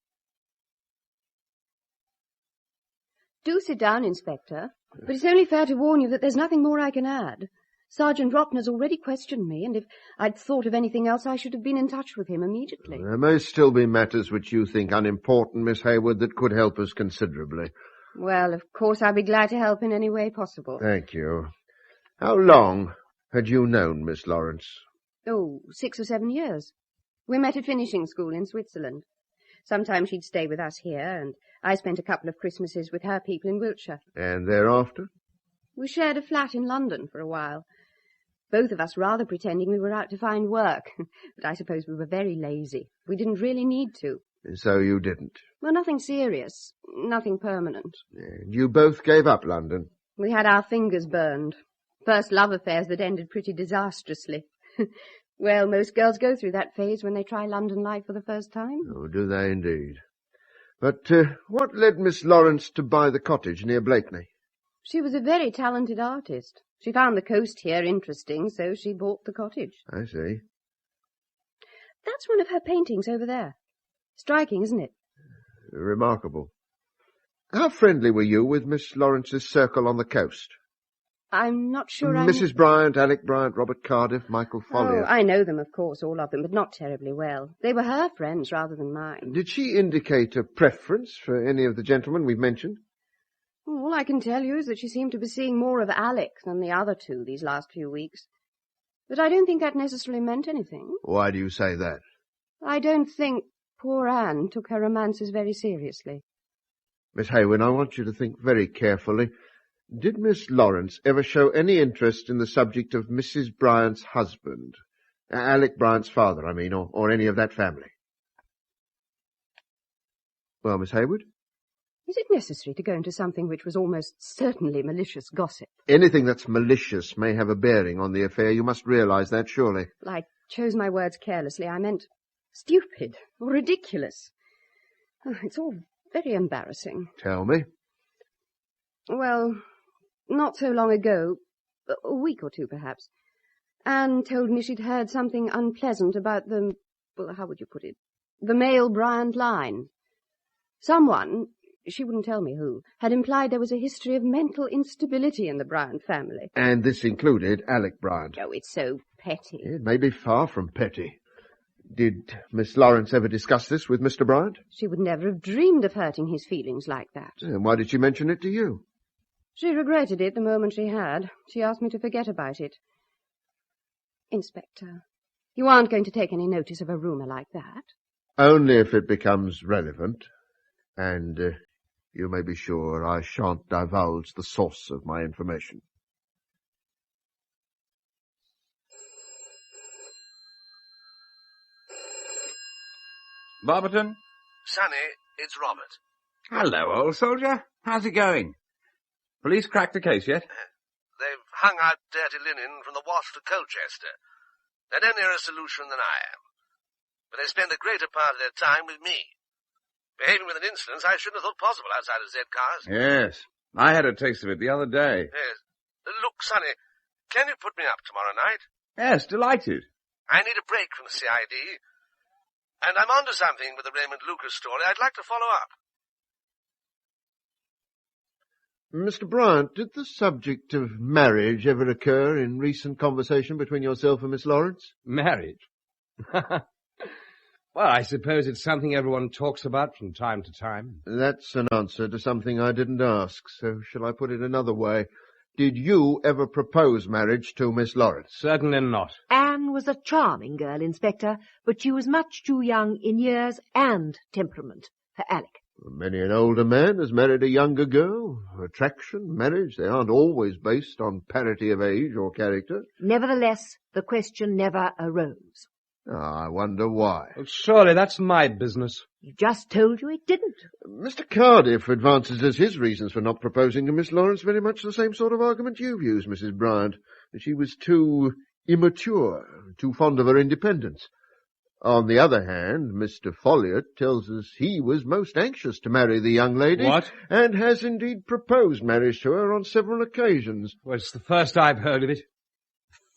Do sit down, Inspector. But it's only fair to warn you that there's nothing more I can add. Sergeant Ropner's already questioned me, and if I'd thought of anything else, I should have been in touch with him immediately. There may still be matters which you think unimportant, Miss Hayward, that could help us considerably. Well, of course, I'll be glad to help in any way possible. Thank you. How long had you known Miss Lawrence? Oh, 6 or 7 years. We met at finishing school in Switzerland. Sometimes she'd stay with us here, and I spent a couple of Christmases with her people in Wiltshire. And thereafter? We shared a flat in London for a while. Both of us rather pretending we were out to find work. But I suppose we were very lazy. We didn't really need to. So you didn't? Well, nothing serious. Nothing permanent. And you both gave up London? We had our fingers burned. First love affairs that ended pretty disastrously. Well, most girls go through that phase when they try London life for the first time. Oh, do they indeed? But what led Miss Lawrence to buy the cottage near Blakeney? She was a very talented artist. She found the coast here interesting, so she bought the cottage. I see. That's one of her paintings over there. Striking, isn't it? Remarkable. How friendly were you with Miss Lawrence's circle on the coast? I'm not sure Mrs. Bryant, Alec Bryant, Robert Cardiff, Michael Folliott. Oh, I know them, of course, all of them, but not terribly well. They were her friends rather than mine. Did she indicate a preference for any of the gentlemen we've mentioned? All I can tell you is that she seemed to be seeing more of Alec than the other 2 these last few weeks. But I don't think that necessarily meant anything. Why do you say that? I don't think poor Anne took her romances very seriously. Miss Hayward, I want you to think very carefully. Did Miss Lawrence ever show any interest in the subject of Mrs. Bryant's husband? Alec Bryant's father, I mean, or any of that family? Well, Miss Hayward? Is it necessary to go into something which was almost certainly malicious gossip? Anything that's malicious may have a bearing on the affair. You must realize that, surely. I chose my words carelessly. I meant stupid or ridiculous. It's all very embarrassing. Tell me. Well, not so long ago, a week or 2 perhaps, Anne told me she'd heard something unpleasant about the, well, how would you put it, the male Bryant line. Someone, she wouldn't tell me who, had implied there was a history of mental instability in the Bryant family. And this included Alec Bryant. Oh, it's so petty. It may be far from petty. Did Miss Lawrence ever discuss this with Mr. Bryant? She would never have dreamed of hurting his feelings like that. And why did she mention it to you? She regretted it the moment she had. She asked me to forget about it. Inspector, you aren't going to take any notice of a rumour like that? Only if it becomes relevant. And you may be sure I shan't divulge the source of my information. Barberton? Sonny, it's Robert. Hello, old soldier. How's it going? Police cracked the case yet? They've hung out dirty linen from the Wash to Colchester. They're no nearer a solution than I am. But they spend the greater part of their time with me. Behaving with an insolence I shouldn't have thought possible outside of Z-cars. Yes. I had a taste of it the other day. Yes. Look, Sonny, can you put me up tomorrow night? Yes, delighted. I need a break from the CID. And I'm onto something with the Raymond Lucas story I'd like to follow up. Mr. Bryant, did the subject of marriage ever occur in recent conversation between yourself and Miss Lawrence? Marriage? Well, I suppose it's something everyone talks about from time to time. That's an answer to something I didn't ask, so shall I put it another way? Did you ever propose marriage to Miss Lawrence? Certainly not. Anne was a charming girl, Inspector, but she was much too young in years and temperament for Alec. Many an older man has married a younger girl. Attraction, marriage, they aren't always based on parity of age or character. Nevertheless, the question never arose. I wonder why. Well, surely that's my business. You just told you it didn't. Mr. Cardiff advances as his reasons for not proposing to Miss Lawrence very much the same sort of argument you've used, Mrs. Bryant. That she was too immature, too fond of her independence. On the other hand, Mr. Folliot tells us he was most anxious to marry the young lady. What? And has indeed proposed marriage to her on several occasions. Well, it's the first I've heard of it.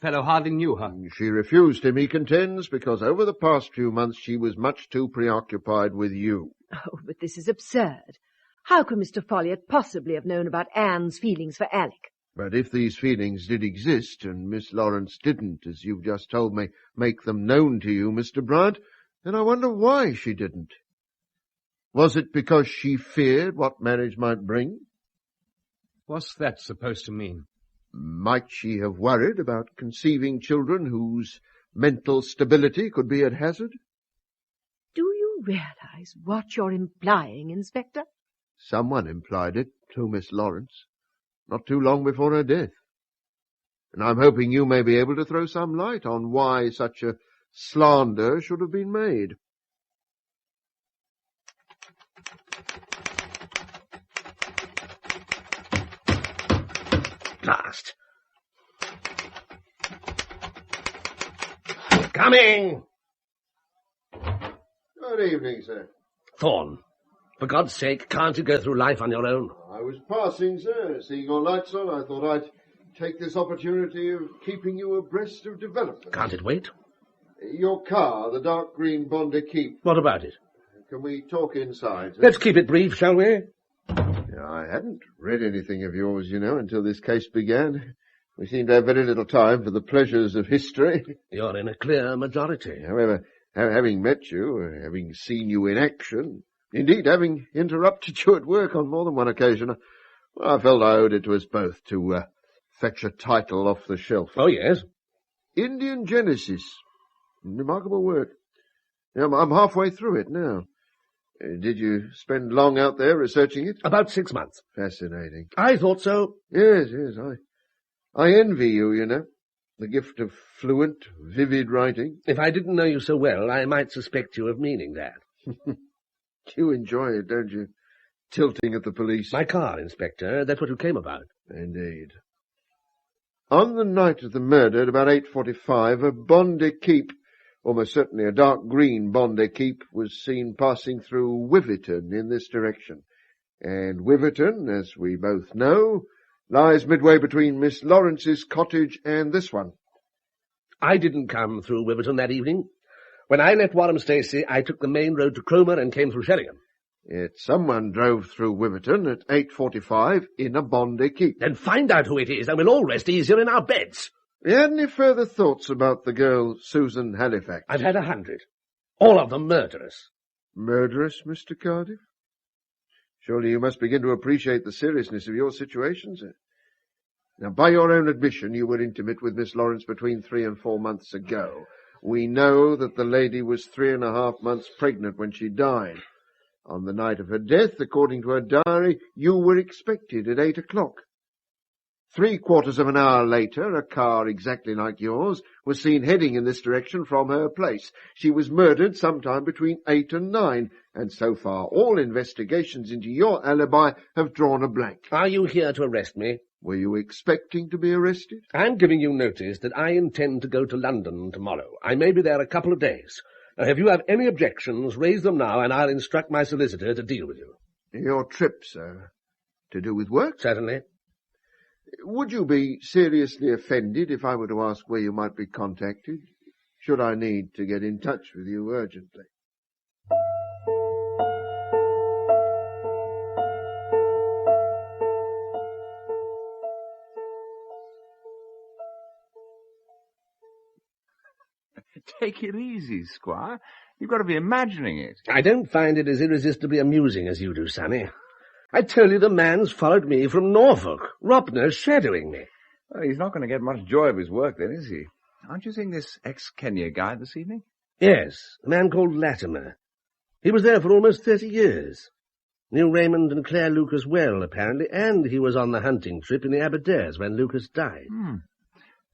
The fellow hardly knew her. She refused him, he contends, because over the past few months she was much too preoccupied with you. Oh, but this is absurd. How could Mr. Folliot possibly have known about Anne's feelings for Alec? But if these feelings did exist, and Miss Lawrence didn't, as you've just told me, make them known to you, Mr. Bryant, then I wonder why she didn't. Was it because she feared what marriage might bring? What's that supposed to mean? Might she have worried about conceiving children whose mental stability could be at hazard? Do you realize what you're implying, Inspector? Someone implied it to Miss Lawrence, not too long before her death. And I'm hoping you may be able to throw some light on why such a slander should have been made. Last. Coming! Good evening, sir. Thorne, for God's sake, can't you go through life on your own? I was passing, sir. Seeing your lights on, I thought I'd take this opportunity of keeping you abreast of developments. Can't it wait? Your car, the dark green Bondi Keep. What about it? Can we talk inside, sir? Let's keep it brief, shall we? I hadn't read anything of yours, you know, until this case began. We seem to have very little time for the pleasures of history. You're in a clear majority. However, having met you, having seen you in action, indeed having interrupted you at work on more than one occasion, I felt I owed it to us both to fetch a title off the shelf. Oh, yes? Indian Genesis. Remarkable work. I'm halfway through it now. Did you spend long out there researching it? About 6 months. Fascinating. I thought so. Yes, I envy you, you know. The gift of fluent, vivid writing. If I didn't know you so well, I might suspect you of meaning that. You enjoy it, don't you? Tilting at the police. My car, Inspector. That's what you came about. Indeed. On the night of the murder, at about 8:45, a Bondi Keep, almost certainly a dark green Bondi Keep, was seen passing through Wiverton in this direction. And Wiverton, as we both know, lies midway between Miss Lawrence's cottage and this one. I didn't come through Wiverton that evening. When I left Warham Stacey, I took the main road to Cromer and came through Sheringham. Yet someone drove through Wiverton at 8:45 in a Bondi Keep. Then find out who it is, and we'll all rest easier in our beds. You had any further thoughts about the girl, Susan Halifax? I've had 100. All of them murderous. Murderous, Mr. Cardiff? Surely you must begin to appreciate the seriousness of your situation, sir. Now, by your own admission, you were intimate with Miss Lawrence between 3 and 4 months ago. We know that the lady was 3.5 months pregnant when she died. On the night of her death, according to her diary, you were expected at 8 o'clock. 3/4 of an hour later, a car exactly like yours was seen heading in this direction from her place. She was murdered sometime between 8 and 9, and so far all investigations into your alibi have drawn a blank. Are you here to arrest me? Were you expecting to be arrested? I'm giving you notice that I intend to go to London tomorrow. I may be there a couple of days. Now, if you have any objections, raise them now, and I'll instruct my solicitor to deal with you. Your trip, sir, to do with work? Certainly. Would you be seriously offended if I were to ask where you might be contacted, should I need to get in touch with you urgently? take it easy, Squire. You've got to be imagining it. I don't find it as irresistibly amusing as you do, Sonny. I tell you, the man's followed me from Norfolk. Ropner's shadowing me. Well, he's not going to get much joy of his work then, is he? Aren't you seeing this ex-Kenya guy this evening? Yes, a man called Latimer. He was there for almost 30 years. Knew Raymond and Claire Lucas well, apparently, and he was on the hunting trip in the Aberdares when Lucas died.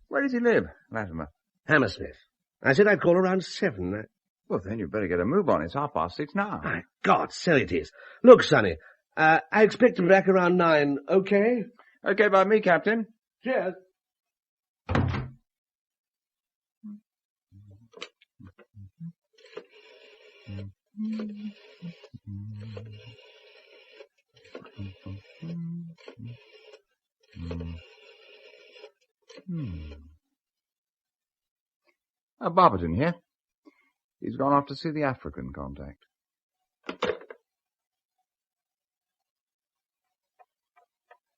Where does he live, Latimer? Hammersmith. I said I'd call around 7. Well, then you'd better get a move on. It's 6:30 now. My God, so it is. Look, Sonny, I expect to be back around 9, okay? Okay by me, Captain. Cheers. Barberton here. He's gone off to see the African contact.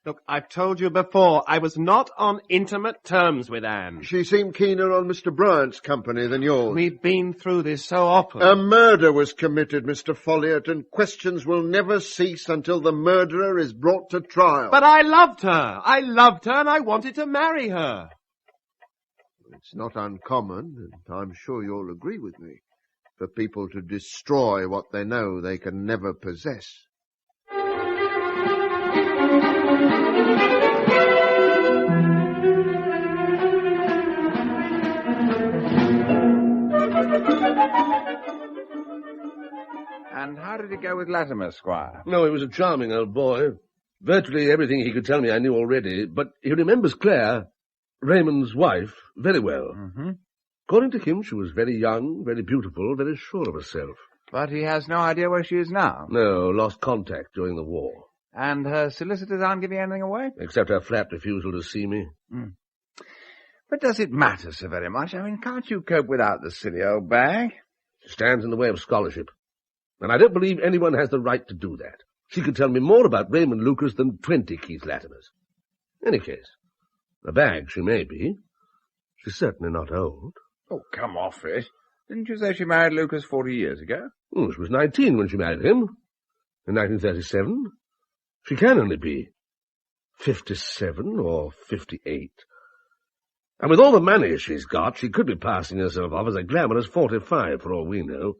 Look, I've told you before, I was not on intimate terms with Anne. She seemed keener on Mr. Bryant's company than yours. We've been through this so often. A murder was committed, Mr. Folliot, and questions will never cease until the murderer is brought to trial. But I loved her. I loved her and I wanted to marry her. It's not uncommon, and I'm sure you'll agree with me, for people to destroy what they know they can never possess. And how did it go with Latimer, Squire? No, he was a charming old boy. Virtually everything he could tell me I knew already, but he remembers Claire, Raymond's wife, very well. According to him, she was very young, very beautiful, very sure of herself. But he has no idea where she is now? No, lost contact during the war. And her solicitors aren't giving anything away? Except her flat refusal to see me. But does it matter so very much? I mean, can't you cope without the silly old bag? She stands in the way of scholarship. And I don't believe anyone has the right to do that. She could tell me more about Raymond Lucas than 20 Keith Latimers. In any case, a bag she may be. She's certainly not old. Oh, come off it. Didn't you say she married Lucas 40 years ago? She was 19 when she married him. In 1937. She can only be 57 or 58. And with all the money she's got, she could be passing herself off as a glamorous 45 for all we know.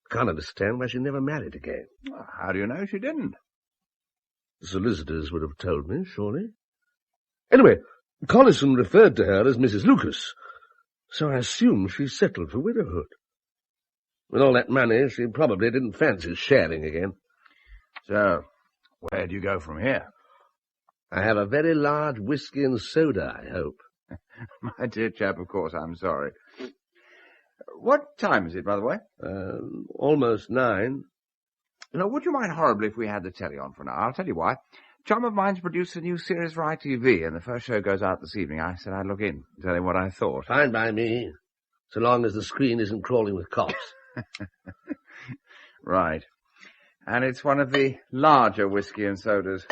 Can't understand why she never married again. Well, how do you know she didn't? The solicitors would have told me, surely. Anyway, Collison referred to her as Mrs. Lucas, so I assume she settled for widowhood. With all that money, she probably didn't fancy sharing again. So, where do you go from here? I have a very large whiskey and soda, I hope. My dear chap, of course, I'm sorry. What time is it, by the way? Almost 9. Now, would you mind horribly if we had the telly on for an hour? I'll tell you why. A chum of mine's produced a new series for ITV, and the first show goes out this evening. I said I'd look in, tell him what I thought. Fine by me, so long as the screen isn't crawling with cops. Right. And it's one of the larger whiskey and sodas.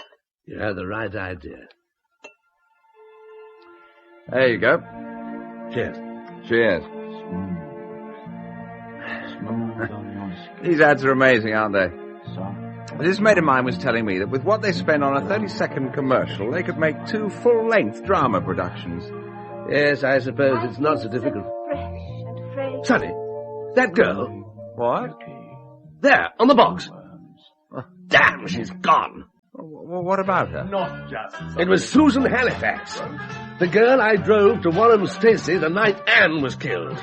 You have the right idea. There you go. Cheers. Cheers. These ads are amazing, aren't they? This mate of mine was telling me that with what they spend on a 30-second commercial, they could make 2 full-length drama productions. Yes, I suppose it's not so difficult. Sonny, that girl. What? There, on the box. Damn, she's gone. Well, what about her? Not just. It was Susan Halifax, the girl I drove to Warren Stacey the night Anne was killed.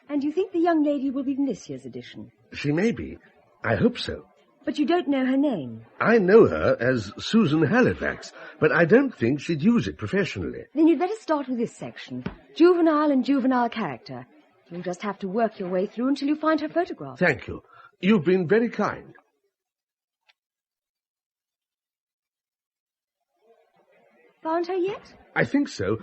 And you think the young lady will be in this year's edition? She may be. I hope so. But you don't know her name. I know her as Susan Halifax, but I don't think she'd use it professionally. Then you'd better start with this section. Juvenile and juvenile character. You'll just have to work your way through until you find her photograph. Thank you. You've been very kind. Found her yet? I think so.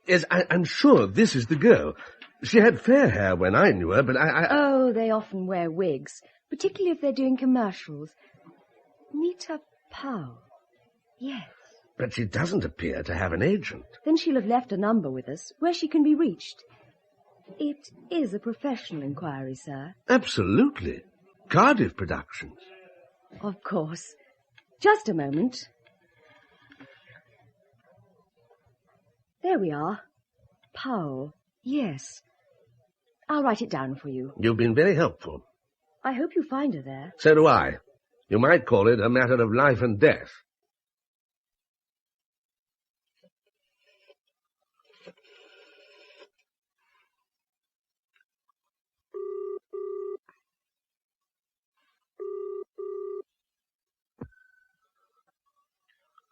Yes, I'm sure this is the girl. She had fair hair when I knew her, but Oh, they often wear wigs, particularly if they're doing commercials. Nita Powell. Yes. But she doesn't appear to have an agent. Then she'll have left a number with us where she can be reached. It is a professional inquiry, sir. Absolutely. Cardiff Productions. Of course. Just a moment. There we are. Powell. Yes. I'll write it down for you. You've been very helpful. I hope you find her there. So do I. You might call it a matter of life and death.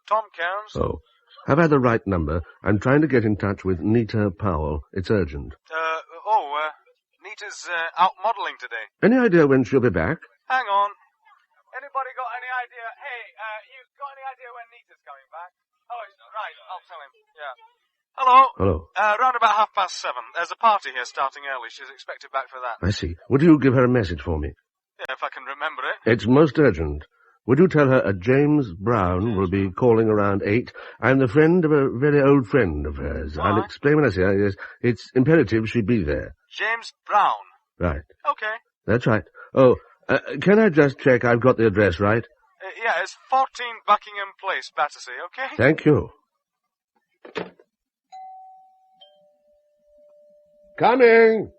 Tom Cairns? Oh. Have I the right number? I'm trying to get in touch with Nita Powell. It's urgent. Nita's out modelling today. Any idea when she'll be back? Hang on. Anybody got any idea? Hey, you got any idea when Nita's coming back? Oh, right, I'll tell him. Yeah. Hello? Hello. Round about 7:30. There's a party here starting early. She's expected back for that. I see. Would you give her a message for me? Yeah, if I can remember it. It's most urgent. Would you tell her a James Brown will be calling around 8? I'm the friend of a very old friend of hers. I'll explain when I see her. Yes, it's imperative she be there. James Brown? Right. Okay. That's right. Oh, can I just check I've got the address right? Yeah, it's 14 Buckingham Place, Battersea, okay? Thank you. Coming!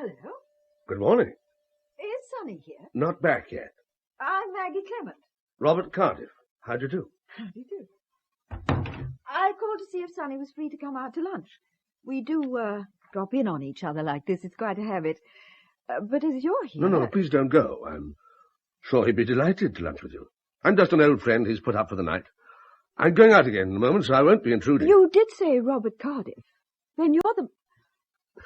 Hello. Good morning. Is Sonny here? Not back yet. I'm Maggie Clement. Robert Cardiff. How do you do? How do you do? I called to see if Sonny was free to come out to lunch. We do, drop in on each other like this. It's quite a habit. But as you're here... No, please don't go. I'm sure he'd be delighted to lunch with you. I'm just an old friend he's put up for the night. I'm going out again in a moment, so I won't be intruding. You did say Robert Cardiff. Then you're the...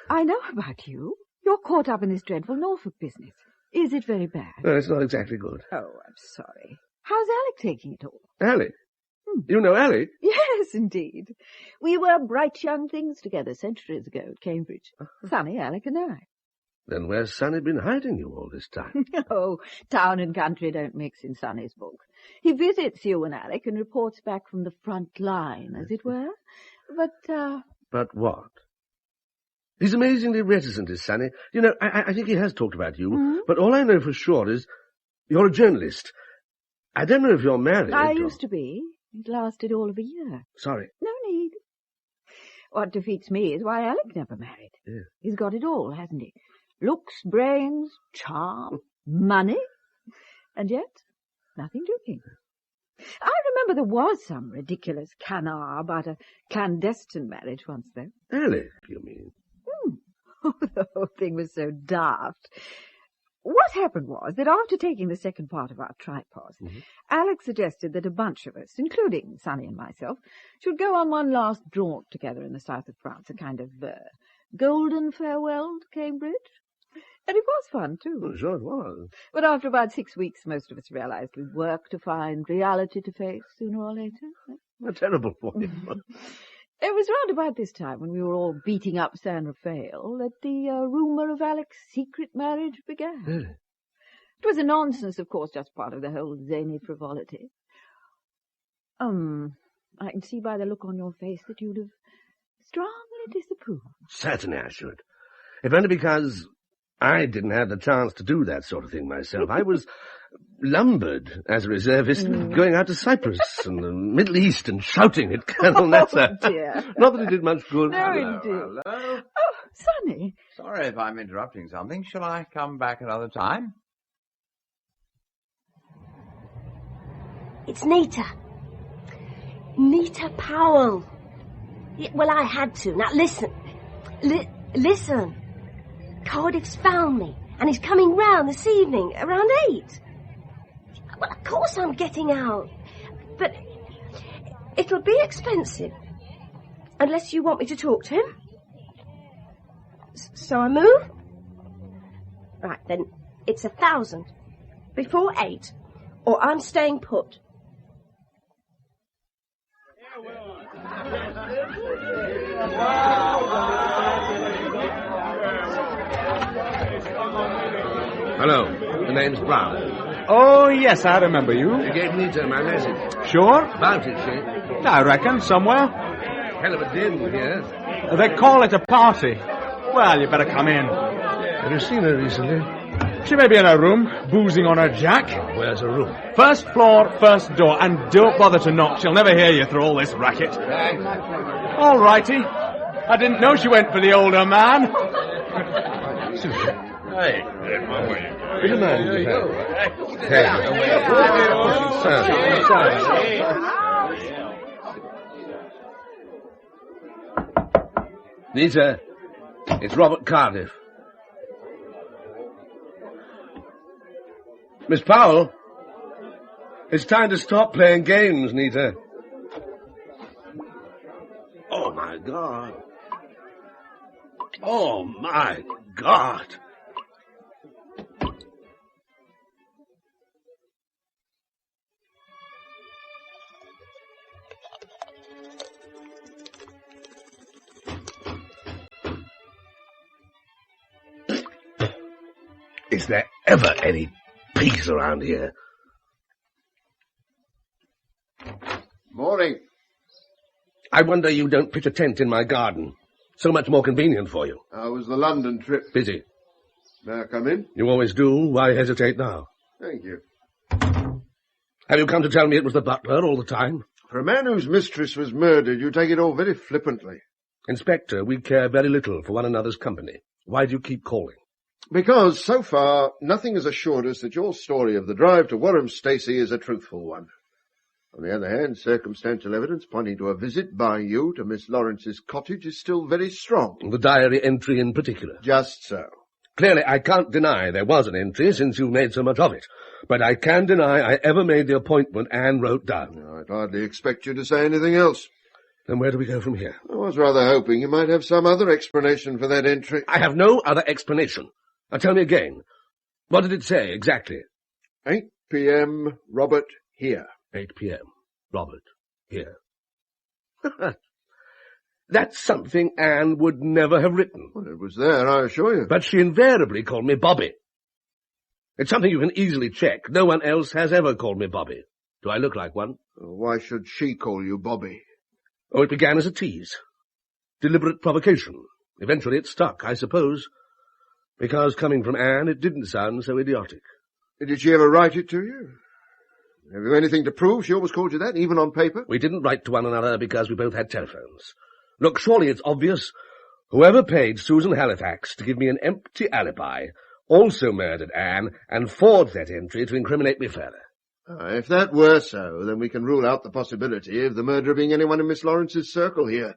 I know about you. You're caught up in this dreadful Norfolk business. Is it very bad? No, it's not exactly good. Oh, I'm sorry. How's Alec taking it all? Alec? You know Alec? Yes, indeed. We were bright young things together centuries ago at Cambridge. Sonny, Alec and I. Then where's Sonny been hiding you all this time? Oh, town and country don't mix in Sonny's book. He visits you and Alec and reports back from the front line, as it were. But what? He's amazingly reticent, is Sonny. You know, I think he has talked about you, but all I know for sure is you're a journalist. I don't know if you're married. I used to be. It lasted all of a year. Sorry. No need. What defeats me is why Alec never married. Yeah. He's got it all, hasn't he? Looks, brains, charm, money, and yet nothing doing. I remember there was some ridiculous canard about a clandestine marriage once, though. Alec, you mean? The whole thing was so daft. What happened was that after taking the second part of our tripod, Alex suggested that a bunch of us, including Sonny and myself, should go on one last jaunt together in the south of France, a kind of golden farewell to Cambridge. And it was fun, too. Well, sure it was. But after about 6 weeks, most of us realized we'd work to find reality to face sooner or later. That's terrible for you. It was round about this time, when we were all beating up San Rafael, that the rumour of Alec's secret marriage began. Really? It was a nonsense, of course, just part of the whole zany frivolity. I can see by the look on your face that you'd have strongly disapproved. Certainly I should. If only because I didn't have the chance to do that sort of thing myself. I was lumbered as a reservist, going out to Cyprus and the Middle East and shouting at Colonel Nasser. Oh, dear. Not that it did much good. No, indeed. Hello? Oh, Sonny. Sorry if I'm interrupting something. Shall I come back another time? It's Nita. Nita Powell. Yeah, well, I had to. Now, listen. Listen. Cardiff's found me, and he's coming round this evening, around 8. Well, of course I'm getting out. But it'll be expensive. Unless you want me to talk to him. So I move? Right, then, it's 1,000. Before 8. Or I'm staying put. Hello. The name's Brown. Oh, yes, I remember you. You gave Nita my message. Sure? About it, she. I reckon, somewhere. Hell of a din here. They call it a party. Well, you better come in. Have you seen her recently? She may be in her room, boozing on her jack. Where's her room? First floor, first door, and don't bother to knock. She'll never hear you through all this racket. Thanks. All righty. I didn't know she went for the older man. Hey, would you mind? Nita, it's Robert Cardiff. Miss Powell, it's time to stop playing games, Nita. Oh, my God. Oh, my God. Is there ever any peace around here? Morning. I wonder you don't pitch a tent in my garden. So much more convenient for you. How was the London trip? Busy. May I come in? You always do. Why hesitate now? Thank you. Have you come to tell me it was the butler all the time? For a man whose mistress was murdered, you take it all very flippantly. Inspector, we care very little for one another's company. Why do you keep calling? Because, so far, nothing has assured us that your story of the drive to Warham Stacey is a truthful one. On the other hand, circumstantial evidence pointing to a visit by you to Miss Lawrence's cottage is still very strong. The diary entry in particular? Just so. Clearly, I can't deny there was an entry since you've made so much of it. But I can deny I ever made the appointment Anne wrote down. No, I'd hardly expect you to say anything else. Then where do we go from here? I was rather hoping you might have some other explanation for that entry. I have no other explanation. Now tell me again. What did it say exactly? 8 p.m. Robert here. 8 p.m. Robert here. That's something Anne would never have written. Well, it was there, I assure you. But she invariably called me Bobby. It's something you can easily check. No one else has ever called me Bobby. Do I look like one? Why should she call you Bobby? Oh, it began as a tease. Deliberate provocation. Eventually it stuck, I suppose. Because coming from Anne, it didn't sound so idiotic. Did she ever write it to you? Have you anything to prove she always called you that, even on paper? We didn't write to one another because we both had telephones. Look, surely it's obvious. Whoever paid Susan Halifax to give me an empty alibi also murdered Anne and forged that entry to incriminate me further. If that were so, then we can rule out the possibility of the murderer being anyone in Miss Lawrence's circle here.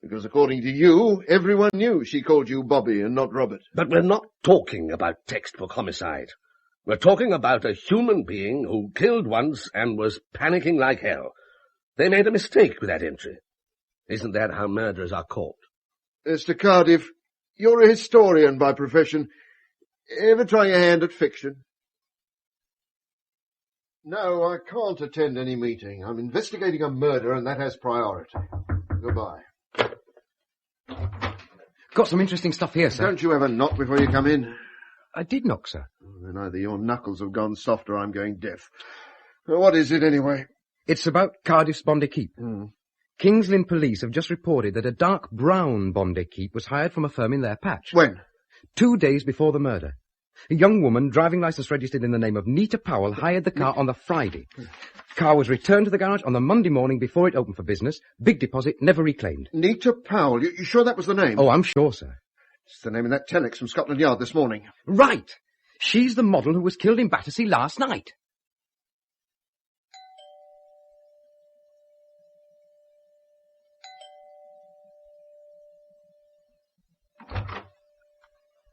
Because according to you, everyone knew she called you Bobby and not Robert. But we're not talking about textbook homicide. We're talking about a human being who killed once and was panicking like hell. They made a mistake with that entry. Isn't that how murderers are caught? Mr. Cardiff, you're a historian by profession. Ever try your hand at fiction? No, I can't attend any meeting. I'm investigating a murder, and that has priority. Goodbye. Got some interesting stuff here, sir. Don't you ever knock before you come in? I did knock, sir. Then either your knuckles have gone soft or I'm going deaf. What is it, anyway? It's about Cardiff's Bondi Keep. King's Lynn police have just reported that a dark brown Bondi Keep was hired from a firm in their patch. When? 2 days before the murder. A young woman, driving licence registered in the name of Nita Powell, hired the car on the Friday. Car was returned to the garage on the Monday morning before it opened for business. Big deposit, never reclaimed. Nita Powell? You sure that was the name? Oh, I'm sure, sir. It's the name of that telex from Scotland Yard this morning. Right! She's the model who was killed in Battersea last night.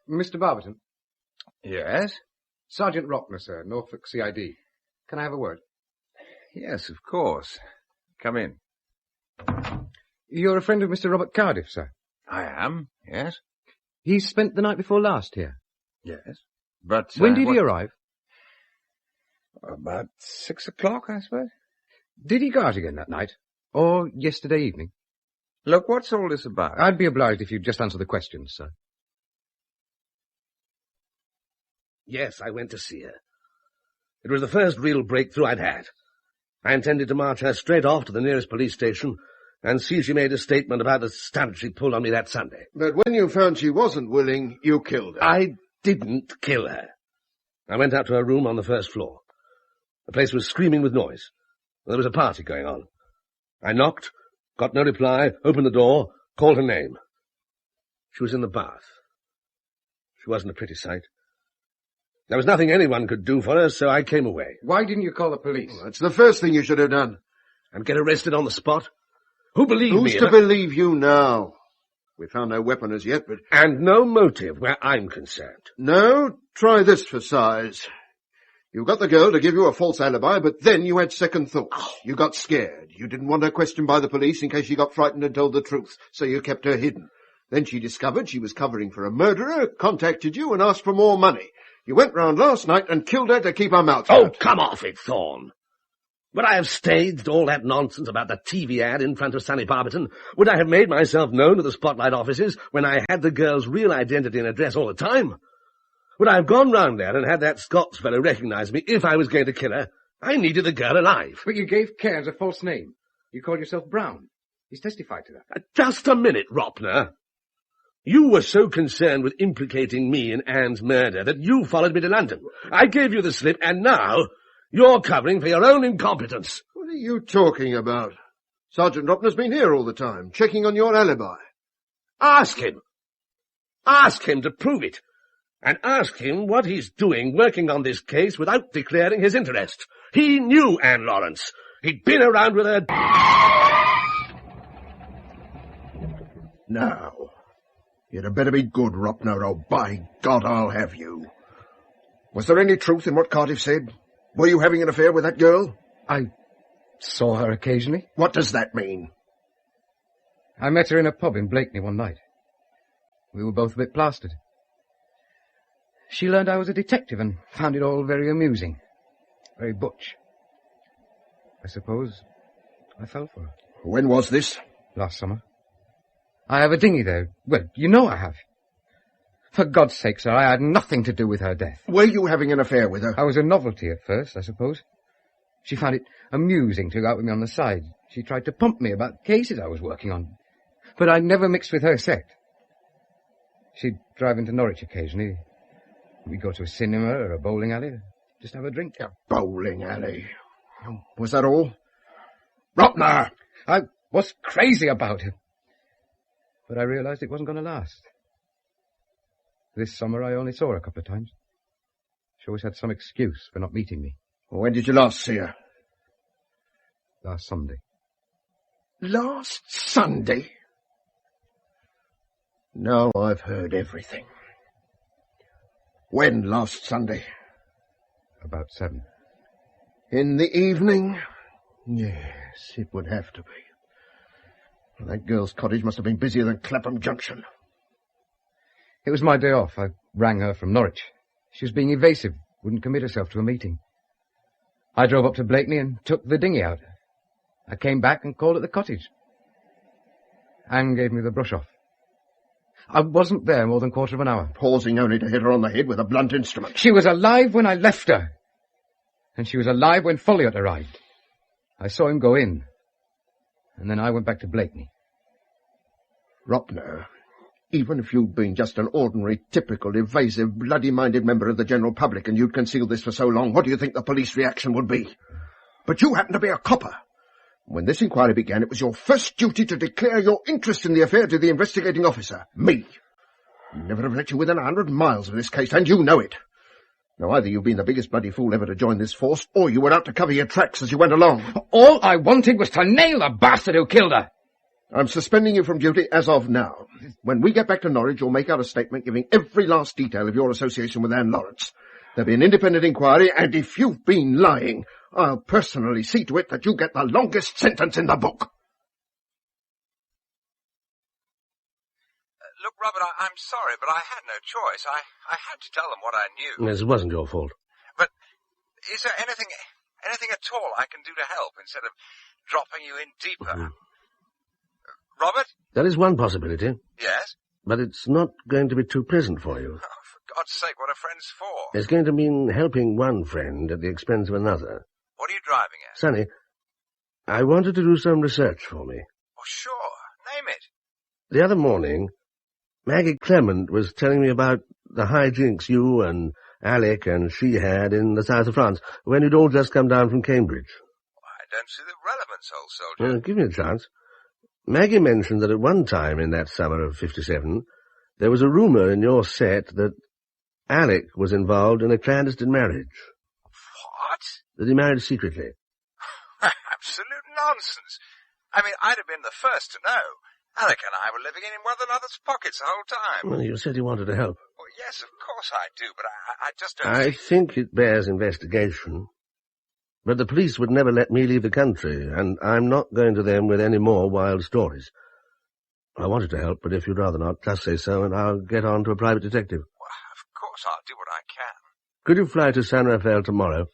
Mr. Barberton? Yes? Sergeant Rockner, sir, Norfolk CID. Can I have a word? Yes, of course. Come in. You're a friend of Mr. Robert Cardiff, sir? I am, yes. He spent the night before last here? Yes. But... when did he arrive? About 6 o'clock, I suppose. Did he go out again that night? Or yesterday evening? Look, what's all this about? I'd be obliged if you'd just answer the questions, sir. Yes, I went to see her. It was the first real breakthrough I'd had. I intended to march her straight off to the nearest police station and see if she made a statement about the stunt she pulled on me that Sunday. But when you found she wasn't willing, you killed her. I didn't kill her. I went out to her room on the first floor. The place was screaming with noise. There was a party going on. I knocked, got no reply, opened the door, called her name. She was in the bath. She wasn't a pretty sight. There was nothing anyone could do for her, so I came away. Why didn't you call the police? Well, that's the first thing you should have done. And get arrested on the spot? Who believed me? Who's to believe you now? We found no weapon as yet, but... And no motive where I'm concerned. No, try this for size. You got the girl to give you a false alibi, but then you had second thoughts. You got scared. You didn't want her questioned by the police in case she got frightened and told the truth, so you kept her hidden. Then she discovered she was covering for a murderer, contacted you and asked for more money. You went round last night and killed her to keep her mouth shut. Oh, come off it, Thorne. Would I have staged all that nonsense about the TV ad in front of Sonny Barberton? Would I have made myself known to the Spotlight offices when I had the girl's real identity and address all the time? Would I have gone round there and had that Scots fellow recognize me if I was going to kill her? I needed the girl alive. But you gave Cairns a false name. You called yourself Brown. He's testified to that. Just a minute, Ropner. You were so concerned with implicating me in Anne's murder that you followed me to London. I gave you the slip, and now you're covering for your own incompetence. What are you talking about? Sergeant Ropner's been here all the time, checking on your alibi. Ask him. Ask him to prove it. And ask him what he's doing working on this case without declaring his interest. He knew Anne Lawrence. He'd been around with her... Now, you'd have better be good, Ropner, or by God I'll have you. Was there any truth in what Cardiff said? Were you having an affair with that girl? I saw her occasionally. What does that mean? I met her in a pub in Blakeney one night. We were both a bit plastered. She learned I was a detective and found it all very amusing. Very butch. I suppose I fell for her. When was this? Last summer. I have a dinghy there. Well, you know I have. For God's sake, sir, I had nothing to do with her death. Were you having an affair with her? I was a novelty at first, I suppose. She found it amusing to go out with me on the side. She tried to pump me about cases I was working on. But I never mixed with her set. She'd drive into Norwich occasionally. We'd go to a cinema or a bowling alley, just have a drink. A bowling alley? Was that all? Ropner! I was crazy about her. But I realized it wasn't going to last. This summer I only saw her a couple of times. She always had some excuse for not meeting me. When did you last see her? Last Sunday. Last Sunday? Now I've heard everything. When last Sunday? About 7. In the evening? Yes, it would have to be. That girl's cottage must have been busier than Clapham Junction. It was my day off. I rang her from Norwich. She was being evasive, wouldn't commit herself to a meeting. I drove up to Blakeney and took the dinghy out. I came back and called at the cottage. Anne gave me the brush off. I wasn't there more than a quarter of an hour. Pausing only to hit her on the head with a blunt instrument. She was alive when I left her. And she was alive when Folliot arrived. I saw him go in. And then I went back to Blakeney. Ropner, even if you'd been just an ordinary, typical, evasive, bloody-minded member of the general public and you'd concealed this for so long, what do you think the police reaction would be? But you happen to be a copper. When this inquiry began, it was your first duty to declare your interest in the affair to the investigating officer, me. Never have let you within 100 miles of this case, and you know it. Now, either you've been the biggest bloody fool ever to join this force, or you were out to cover your tracks as you went along. All I wanted was to nail the bastard who killed her. I'm suspending you from duty as of now. When we get back to Norwich, you'll make out a statement giving every last detail of your association with Anne Lawrence. There'll be an independent inquiry, and if you've been lying, I'll personally see to it that you get the longest sentence in the book. Look, Robert, I'm sorry, but I had no choice. I had to tell them what I knew. Yes, it wasn't your fault. But is there anything at all I can do to help instead of dropping you in deeper? Mm-hmm. Robert? There is one possibility. Yes? But it's not going to be too pleasant for you. Oh, for God's sake, what are friends for? It's going to mean helping one friend at the expense of another. What are you driving at? Sonny, I wanted to do some research for me. Oh, sure. Name it. The other morning, Maggie Clement was telling me about the hijinks you and Alec and she had in the south of France, when you'd all just come down from Cambridge. I don't see the relevance, old soldier. Well, give me a chance. Maggie mentioned that at one time in that summer of '57, there was a rumour in your set that Alec was involved in a clandestine marriage. What? That he married secretly. Absolute nonsense. I mean, I'd have been the first to know. Alec and I were living in one another's pockets the whole time. Well, you said you wanted to help. Well, yes, of course I do, but I just don't I see... think it bears investigation. But the police would never let me leave the country, and I'm not going to them with any more wild stories. I wanted to help, but if you'd rather not, just say so, and I'll get on to a private detective. Well, of course I'll do what I can. Could you fly to San Rafael tomorrow?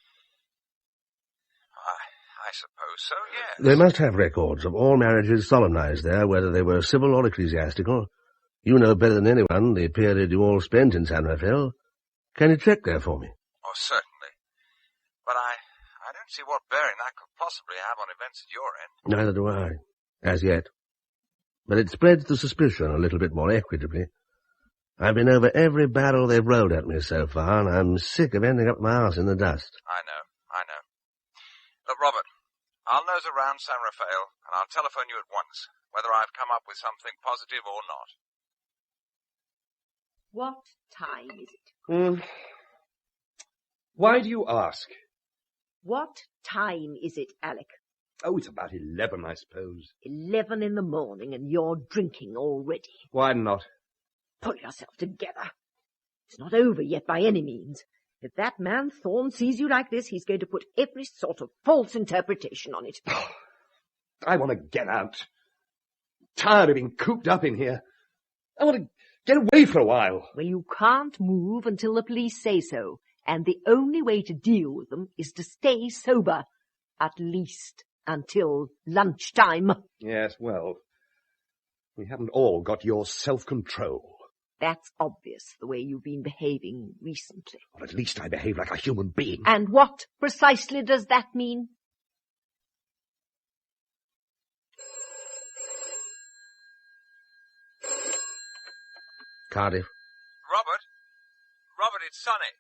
I suppose so, yes. They must have records of all marriages solemnized there, whether they were civil or ecclesiastical. You know better than anyone the period you all spent in San Rafael. Can you check there for me? Oh, certainly. But I don't see what bearing that could possibly have on events at your end. Neither do I, as yet. But it spreads the suspicion a little bit more equitably. I've been over every barrel they've rolled at me so far, and I'm sick of ending up my arse in the dust. I know. Look, Robert, I'll nose around San Rafael, and I'll telephone you at once, whether I've come up with something positive or not. What time is it? Why do you ask? What time is it, Alec? Oh, it's about 11, I suppose. 11 in the morning, and you're drinking already. Why not? Pull yourself together. It's not over yet by any means. If that man Thorne sees you like this, he's going to put every sort of false interpretation on it. I want to get out. Tired of being cooped up in here. I want to get away for a while. Well, you can't move until the police say so, and the only way to deal with them is to stay sober, at least until lunchtime. Yes, well, we haven't all got your self-control. That's obvious, the way you've been behaving recently. Or at least I behave like a human being. And what precisely does that mean? Cardiff. Robert, it's Sonny.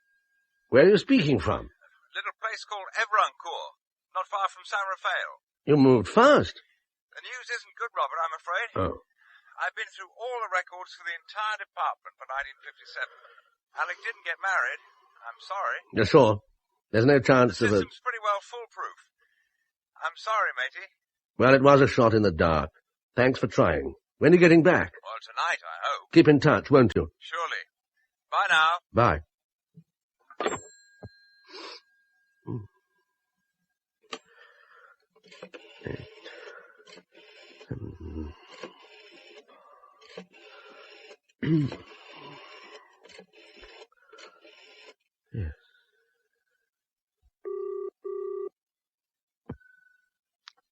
Where are you speaking from? Little place called Evrancourt, not far from San Rafael. You moved fast. The news isn't good, Robert, I'm afraid. Oh. I've been through all the records for the entire department for 1957. Alec didn't get married. I'm sorry. You're sure? There's no chance The of it. system's pretty well foolproof. I'm sorry, matey. Well, it was a shot in the dark. Thanks for trying. When are you getting back? Well, tonight, I hope. Keep in touch, won't you? Surely. Bye now. Bye. Yes.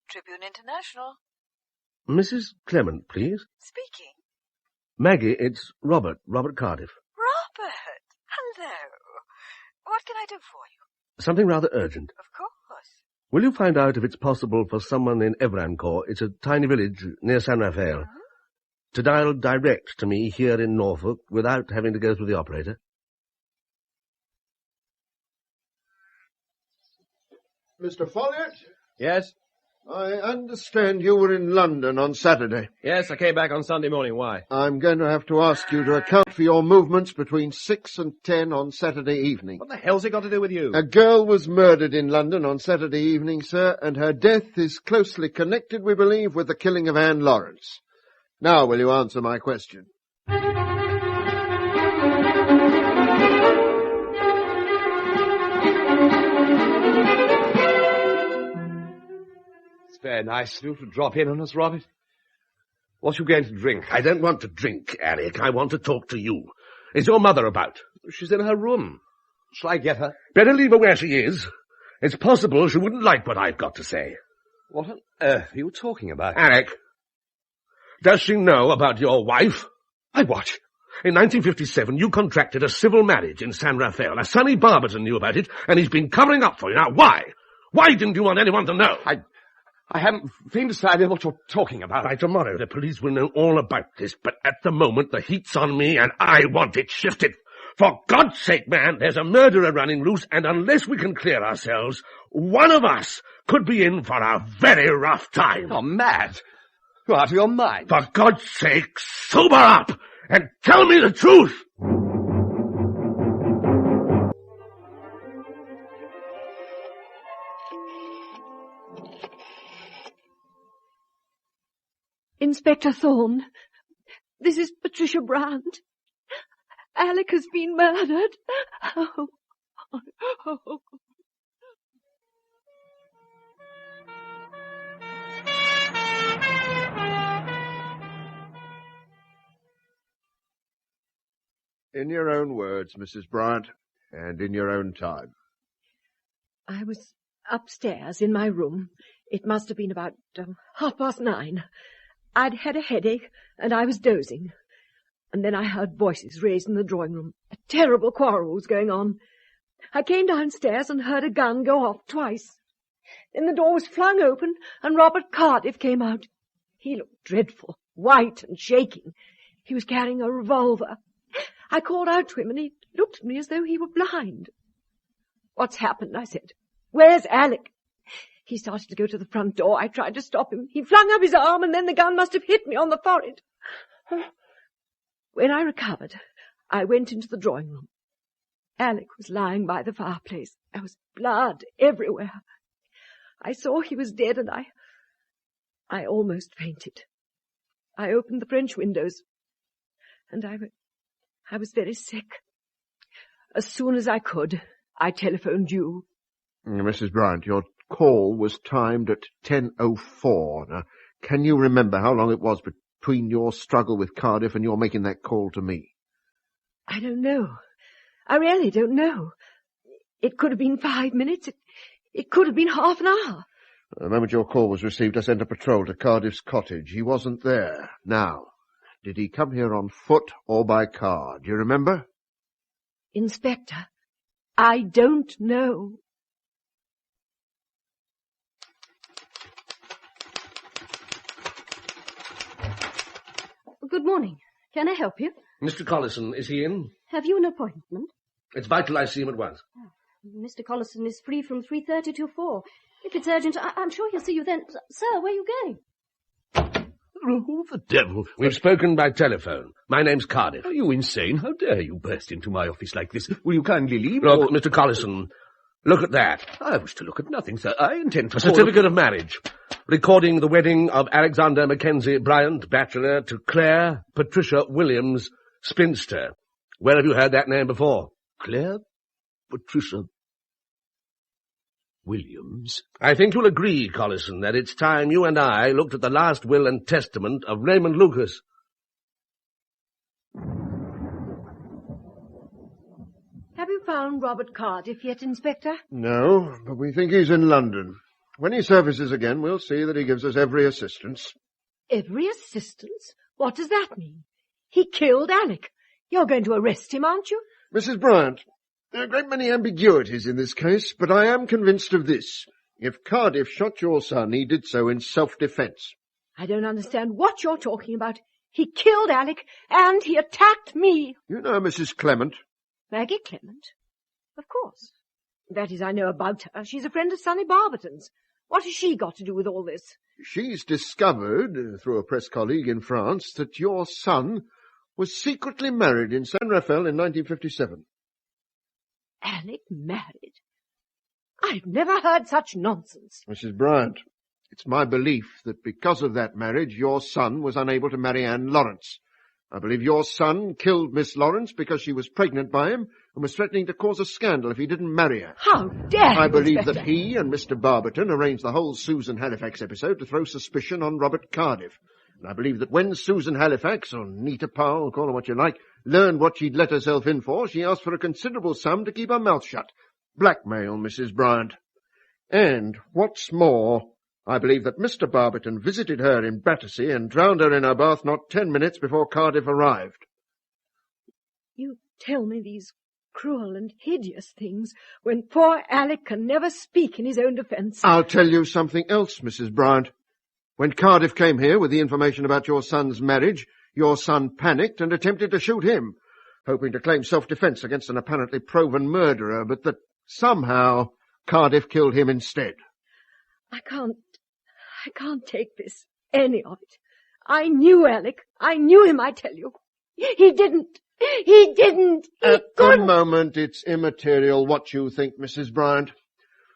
Tribune International. Mrs. Clement, please. Speaking. Maggie, it's Robert Cardiff. Robert! Hello. What can I do for you? Something rather urgent. Of course. Will you find out if it's possible for someone in Evrancourt, it's a tiny village near San Rafael, to dial direct to me here in Norfolk without having to go through the operator? Mr. Folliott? Yes? I understand you were in London on Saturday. Yes, I came back on Sunday morning. Why? I'm going to have to ask you to account for your movements between 6 and 10 on Saturday evening. What the hell's it got to do with you? A girl was murdered in London on Saturday evening, sir, and her death is closely connected, we believe, with the killing of Anne Lawrence. Now, will you answer my question? Very nice of you to drop in on us, Robert. What you going to drink? I don't want to drink, Alec. I want to talk to you. Is your mother about? She's in her room. Shall I get her? Better leave her where she is. It's possible she wouldn't like what I've got to say. What on earth are you talking about? Alec, does she know about your wife? I what? In 1957, you contracted a civil marriage in San Rafael. Now, Sonny Barberton knew about it, and he's been covering up for you. Now, why? Why didn't you want anyone to know? I haven't the faintest idea what you're talking about. By tomorrow, the police will know all about this, but at the moment, the heat's on me, and I want it shifted. For God's sake, man, there's a murderer running loose, and unless we can clear ourselves, one of us could be in for a very rough time. You're mad. You're out of your mind. For God's sake, sober up and tell me the truth. Inspector Thorne, this is Patricia Brand. Alec has been murdered. Oh. In your own words, Mrs. Bryant, and in your own time. I was upstairs in my room. It must have been about 9:30. I'd had a headache, and I was dozing. And then I heard voices raised in the drawing room. A terrible quarrel was going on. I came downstairs and heard a gun go off twice. Then the door was flung open, and Robert Cardiff came out. He looked dreadful, white and shaking. He was carrying a revolver. I called out to him, and he looked at me as though he were blind. "What's happened?" I said. "Where's Alec?" He started to go to the front door. I tried to stop him. He flung up his arm, and then the gun must have hit me on the forehead. When I recovered, I went into the drawing room. Alec was lying by the fireplace. There was blood everywhere. I saw he was dead, and I almost fainted. I opened the French windows, and I was very sick. As soon as I could, I telephoned you. Mrs. Bryant, your call was timed at 10:04. Now, can you remember how long it was between your struggle with Cardiff and your making that call to me? I don't know. I really don't know. It could have been 5 minutes. It could have been half an hour. The moment your call was received, I sent a patrol to Cardiff's cottage. He wasn't there. Now, did he come here on foot or by car? Do you remember? Inspector, I don't know. Good morning. Can I help you? Mr. Collison, is he in? Have you an appointment? It's vital I see him at once. Mr. Collison is free from 3:30 to 4. If it's urgent, I'm sure he'll see you then. Sir, where are you going? Oh, the devil. We've spoken by telephone. My name's Cardiff. Are you insane? How dare you burst into my office like this? Will you kindly leave? Look, Mr. Collison, look at that. I wish to look at nothing, sir. I intend to... A certificate of marriage, recording the wedding of Alexander Mackenzie Bryant, bachelor, to Claire Patricia Williams, spinster. Where have you heard that name before? Claire Patricia Williams? I think you'll agree, Collison, that it's time you and I looked at the last will and testament of Raymond Lucas. Have you found Robert Cardiff yet, Inspector? No, but we think he's in London. When he surfaces again, we'll see that he gives us every assistance. Every assistance? What does that mean? He killed Alec. You're going to arrest him, aren't you? Mrs. Bryant, there are a great many ambiguities in this case, but I am convinced of this. If Cardiff shot your son, he did so in self-defence. I don't understand what you're talking about. He killed Alec, and he attacked me. You know Mrs. Clement? Maggie Clement? Of course. That is, I know about her. She's a friend of Sonny Barberton's. What has she got to do with all this? She's discovered, through a press colleague in France, that your son was secretly married in San Rafael in 1957. Alec married? I've never heard such nonsense. Mrs. Bryant, it's my belief that because of that marriage, your son was unable to marry Anne Lawrence. I believe your son killed Miss Lawrence because she was pregnant by him and was threatening to cause a scandal if he didn't marry her. How dare you, I believe Inspector? that he and Mr. Barberton arranged the whole Susan Halifax episode to throw suspicion on Robert Cardiff. And I believe that when Susan Halifax, or Nita Powell, call her what you like, learned what she'd let herself in for, she asked for a considerable sum to keep her mouth shut. Blackmail, Mrs. Bryant. And, what's more, I believe that Mr. Barberton visited her in Battersea and drowned her in her bath not 10 minutes before Cardiff arrived. You tell me these cruel and hideous things when poor Alec can never speak in his own defence. I'll tell you something else, Mrs. Bryant. When Cardiff came here with the information about your son's marriage, your son panicked and attempted to shoot him, hoping to claim self-defence against an apparently proven murderer, but that somehow Cardiff killed him instead. I can't take this, any of it. I knew Alec. I knew him, I tell you. He didn't. He couldn't. At the moment, it's immaterial what you think, Mrs. Bryant.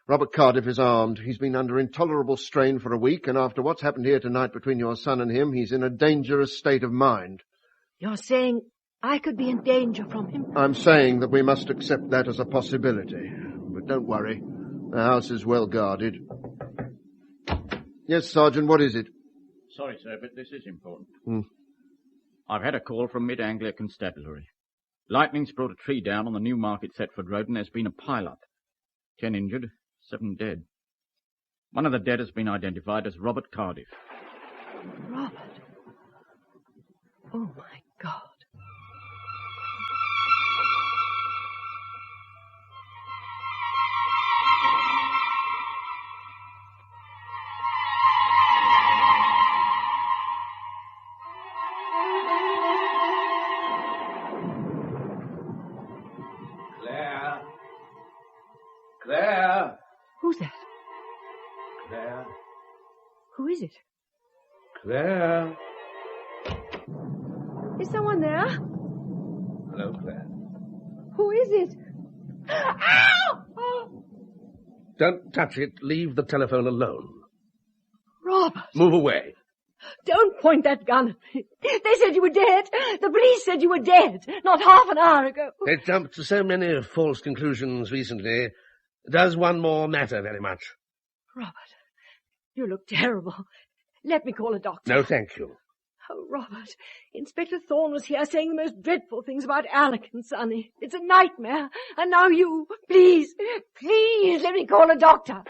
Robert Cardiff is armed. He's been under intolerable strain for a week, and after what's happened here tonight between your son and him, he's in a dangerous state of mind. You're saying I could be in danger from him? I'm saying that we must accept that as a possibility. But don't worry. The house is well guarded. Yes, Sergeant, what is it? Sorry, sir, but this is important. I've had a call from Mid-Anglia Constabulary. Lightning's brought a tree down on the Newmarket Thetford Road, and there's been a pile-up. 10 injured, 7 dead. One of the dead has been identified as Robert Cardiff. Robert? Oh, my God. Claire! Who's that? Claire? Who is it? Claire? Is someone there? Hello, Claire. Who is it? Ow! Oh. Don't touch it. Leave the telephone alone. Robert! Move away. Don't point that gun at me. They said you were dead. The police said you were dead, not half an hour ago. They jumped to so many false conclusions recently. Does one more matter very much? Robert, you look terrible. Let me call a doctor. No, thank you. Oh, Robert, Inspector Thorne was here saying the most dreadful things about Alec and Sonny. It's a nightmare. And now you, please, let me call a doctor.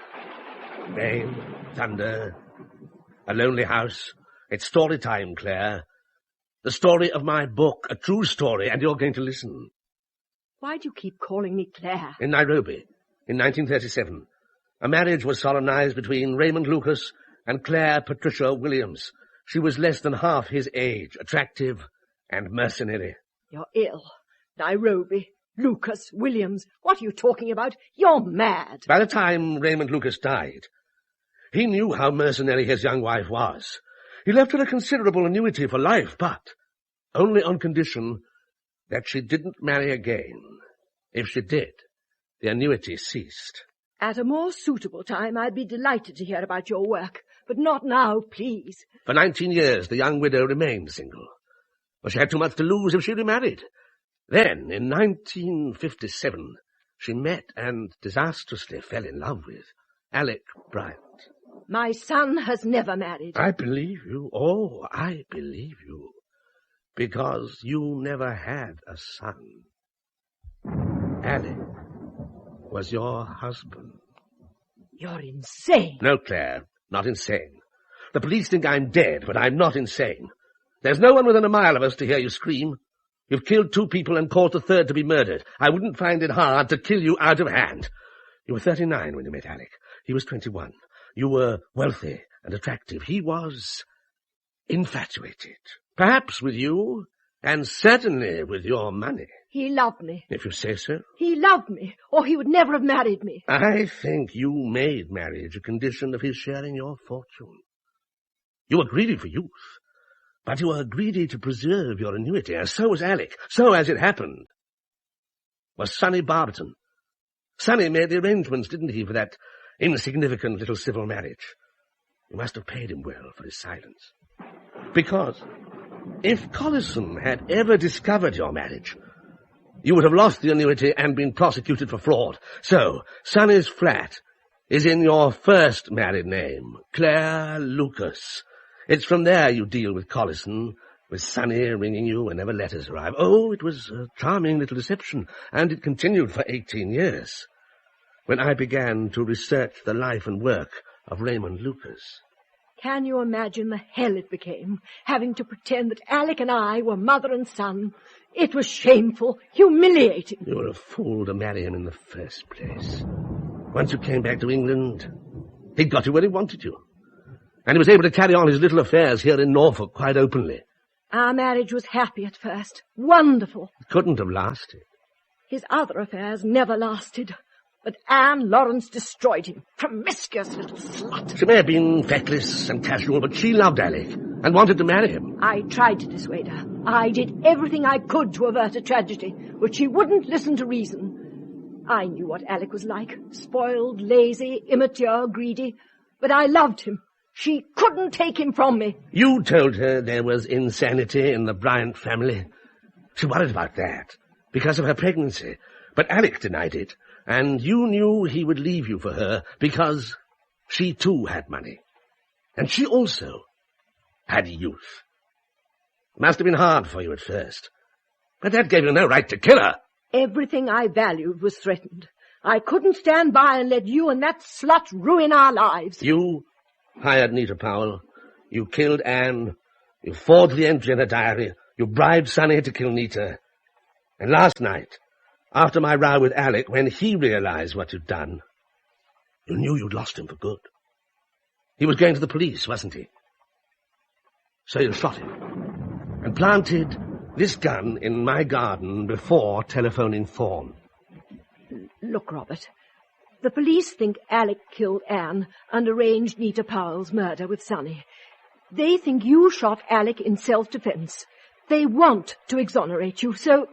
Rain, thunder, a lonely house. It's story time, Claire. The story of my book, a true story, and you're going to listen. Why do you keep calling me Claire? In Nairobi, in 1937, a marriage was solemnized between Raymond Lucas and Claire Patricia Williams. She was less than half his age, attractive and mercenary. You're ill. Nairobi, Lucas, Williams. What are you talking about? You're mad. By the time Raymond Lucas died, he knew how mercenary his young wife was. He left her a considerable annuity for life, but only on condition that she didn't marry again. If she did, the annuity ceased. At a more suitable time, I'd be delighted to hear about your work, but not now, please. For 19 years, the young widow remained single. But she had too much to lose if she remarried. Then, in 1957, she met and disastrously fell in love with Alec Bryant. My son has never married. I believe you. Oh, I believe you. Because you never had a son. Alec was your husband. You're insane. No, Claire, not insane. The police think I'm dead, but I'm not insane. There's no one within a mile of us to hear you scream. You've killed 2 people and caused a third to be murdered. I wouldn't find it hard to kill you out of hand. You were 39 when you met Alec. He was 21. You were wealthy and attractive. He was infatuated. Perhaps with you, and certainly with your money. He loved me. If you say so. He loved me, or he would never have married me. I think you made marriage a condition of his sharing your fortune. You were greedy for youth, but you were greedy to preserve your annuity, and so was Alec. So, as it happened, was Sonny Barberton. Sonny made the arrangements, didn't he, for that insignificant little civil marriage? You must have paid him well for his silence. Because if Collison had ever discovered your marriage, you would have lost the annuity and been prosecuted for fraud. So, Sonny's flat is in your first married name, Claire Lucas. It's from there you deal with Collison, with Sonny ringing you whenever letters arrive. Oh, it was a charming little deception, and it continued for 18 years. When I began to research the life and work of Raymond Lucas. Can you imagine the hell it became, having to pretend that Alec and I were mother and son? It was shameful, humiliating. You were a fool to marry him in the first place. Once you came back to England, he'd got you where he wanted you. And he was able to carry on his little affairs here in Norfolk quite openly. Our marriage was happy at first. Wonderful. It couldn't have lasted. His other affairs never lasted. But Anne Lawrence destroyed him. Promiscuous little slut. She may have been feckless and casual, but she loved Alec and wanted to marry him. I tried to dissuade her. I did everything I could to avert a tragedy, but she wouldn't listen to reason. I knew what Alec was like. Spoiled, lazy, immature, greedy. But I loved him. She couldn't take him from me. You told her there was insanity in the Bryant family. She worried about that because of her pregnancy. But Alec denied it. And you knew he would leave you for her because she too had money. And she also had youth. It must have been hard for you at first. But that gave you no right to kill her. Everything I valued was threatened. I couldn't stand by and let you and that slut ruin our lives. You hired Nita Powell. You killed Anne. You forged the entry in her diary. You bribed Sonny to kill Nita. And last night, after my row with Alec, when he realized what you'd done, you knew you'd lost him for good. He was going to the police, wasn't he? So you shot him and planted this gun in my garden before telephoning Thorne. Look, Robert, the police think Alec killed Anne and arranged Nita Powell's murder with Sonny. They think you shot Alec in self-defense. They want to exonerate you, so...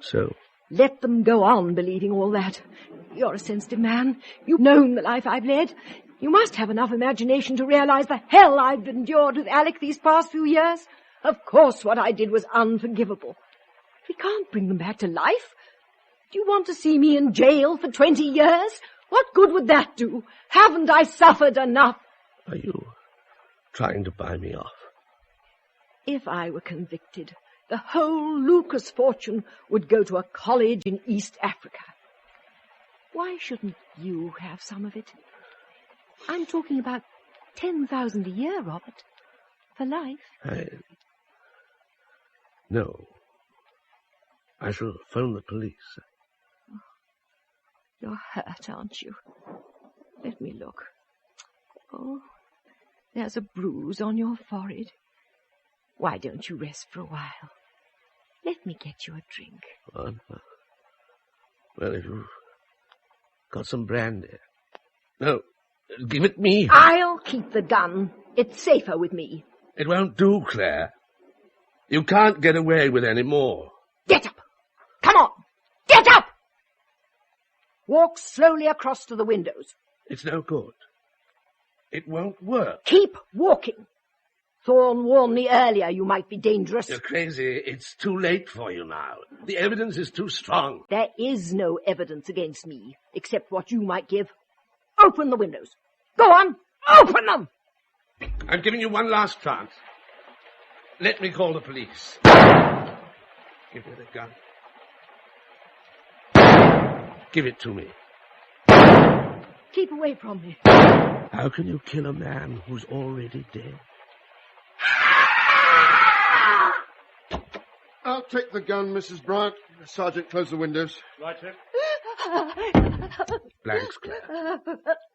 Let them go on believing all that. You're a sensitive man. You've known the life I've led. You must have enough imagination to realize the hell I've endured with Alec these past few years. Of course what I did was unforgivable. We can't bring them back to life. Do you want to see me in jail for 20 years? What good would that do? Haven't I suffered enough? Are you trying to buy me off? If I were convicted, the whole Lucas fortune would go to a college in East Africa. Why shouldn't you have some of it? I'm talking about 10,000 a year, Robert. For life. No. I shall phone the police. You're hurt, aren't you? Let me look. Oh, there's a bruise on your forehead. Why don't you rest for a while? Let me get you a drink. Well, if you've got some brandy. No, give it me. I'll keep the gun. It's safer with me. It won't do, Claire. You can't get away with any more. Get up! Come on! Get up! Walk slowly across to the windows. It's no good. It won't work. Keep walking. Thorne warned me earlier you might be dangerous. You're crazy. It's too late for you now. The evidence is too strong. There is no evidence against me, except what you might give. Open the windows. Go on, open them! I'm giving you one last chance. Let me call the police. Give me the gun. Give it to me. Keep away from me. How can you kill a man who's already dead? I'll take the gun, Mrs. Bryant. Sergeant, close the windows. Right, sir. Blanks, Claire.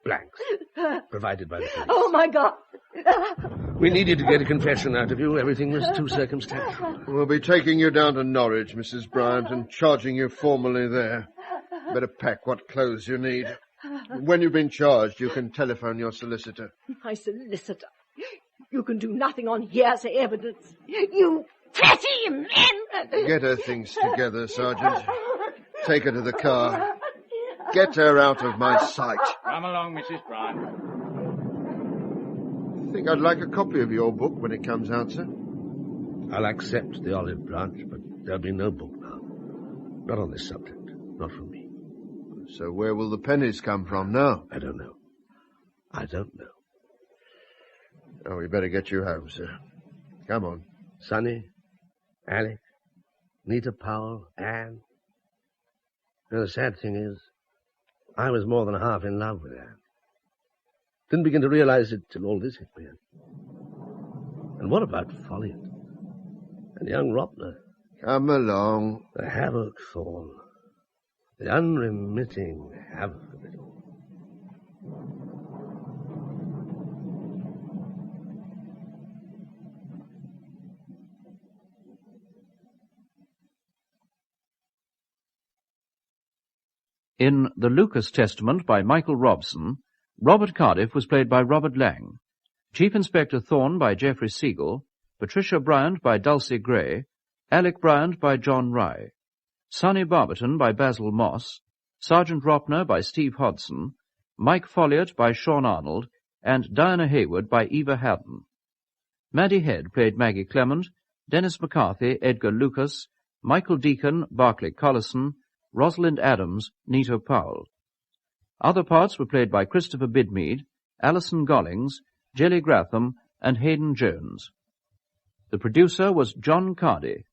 Blanks. Provided by the police. Oh, my God. We needed to get a confession out of you. Everything was too circumstantial. We'll be taking you down to Norwich, Mrs. Bryant, and charging you formally there. Better pack what clothes you need. When you've been charged, you can telephone your solicitor. My solicitor? You can do nothing on hearsay evidence. You petty men! Get her things together, Sergeant. Take her to the car. Get her out of my sight. Come along, Mrs. Bryant. I think I'd like a copy of your book when it comes out, sir. I'll accept the olive branch, but there'll be no book now. Not on this subject. Not from me. So where will the pennies come from now? I don't know. I don't know. Oh, we better get you home, sir. Come on. Sonny, Alec, Nita Powell, Anne. And the sad thing is, I was more than half in love with Anne. Didn't begin to realize it till all this hit me. And what about Folliot? And young Ropner? Come along. The havoc thorn. The unremitting havoc of it all. In The Lucas Testament by Michael Robson, Robert Cardiff was played by Robert Lang, Chief Inspector Thorne by Geoffrey Siegel, Patricia Bryant by Dulcie Gray, Alec Bryant by John Rye, Sonny Barberton by Basil Moss, Sergeant Ropner by Steve Hodson, Mike Folliot by Sean Arnold, and Diana Hayward by Eva Haddon. Maddie Head played Maggie Clement, Dennis McCarthy, Edgar Lucas, Michael Deacon, Barclay Collison, Rosalind Adams, Nito Powell. Other parts were played by Christopher Bidmead, Alison Gollings, Jelly Gratham, and Hayden Jones. The producer was John Cardy.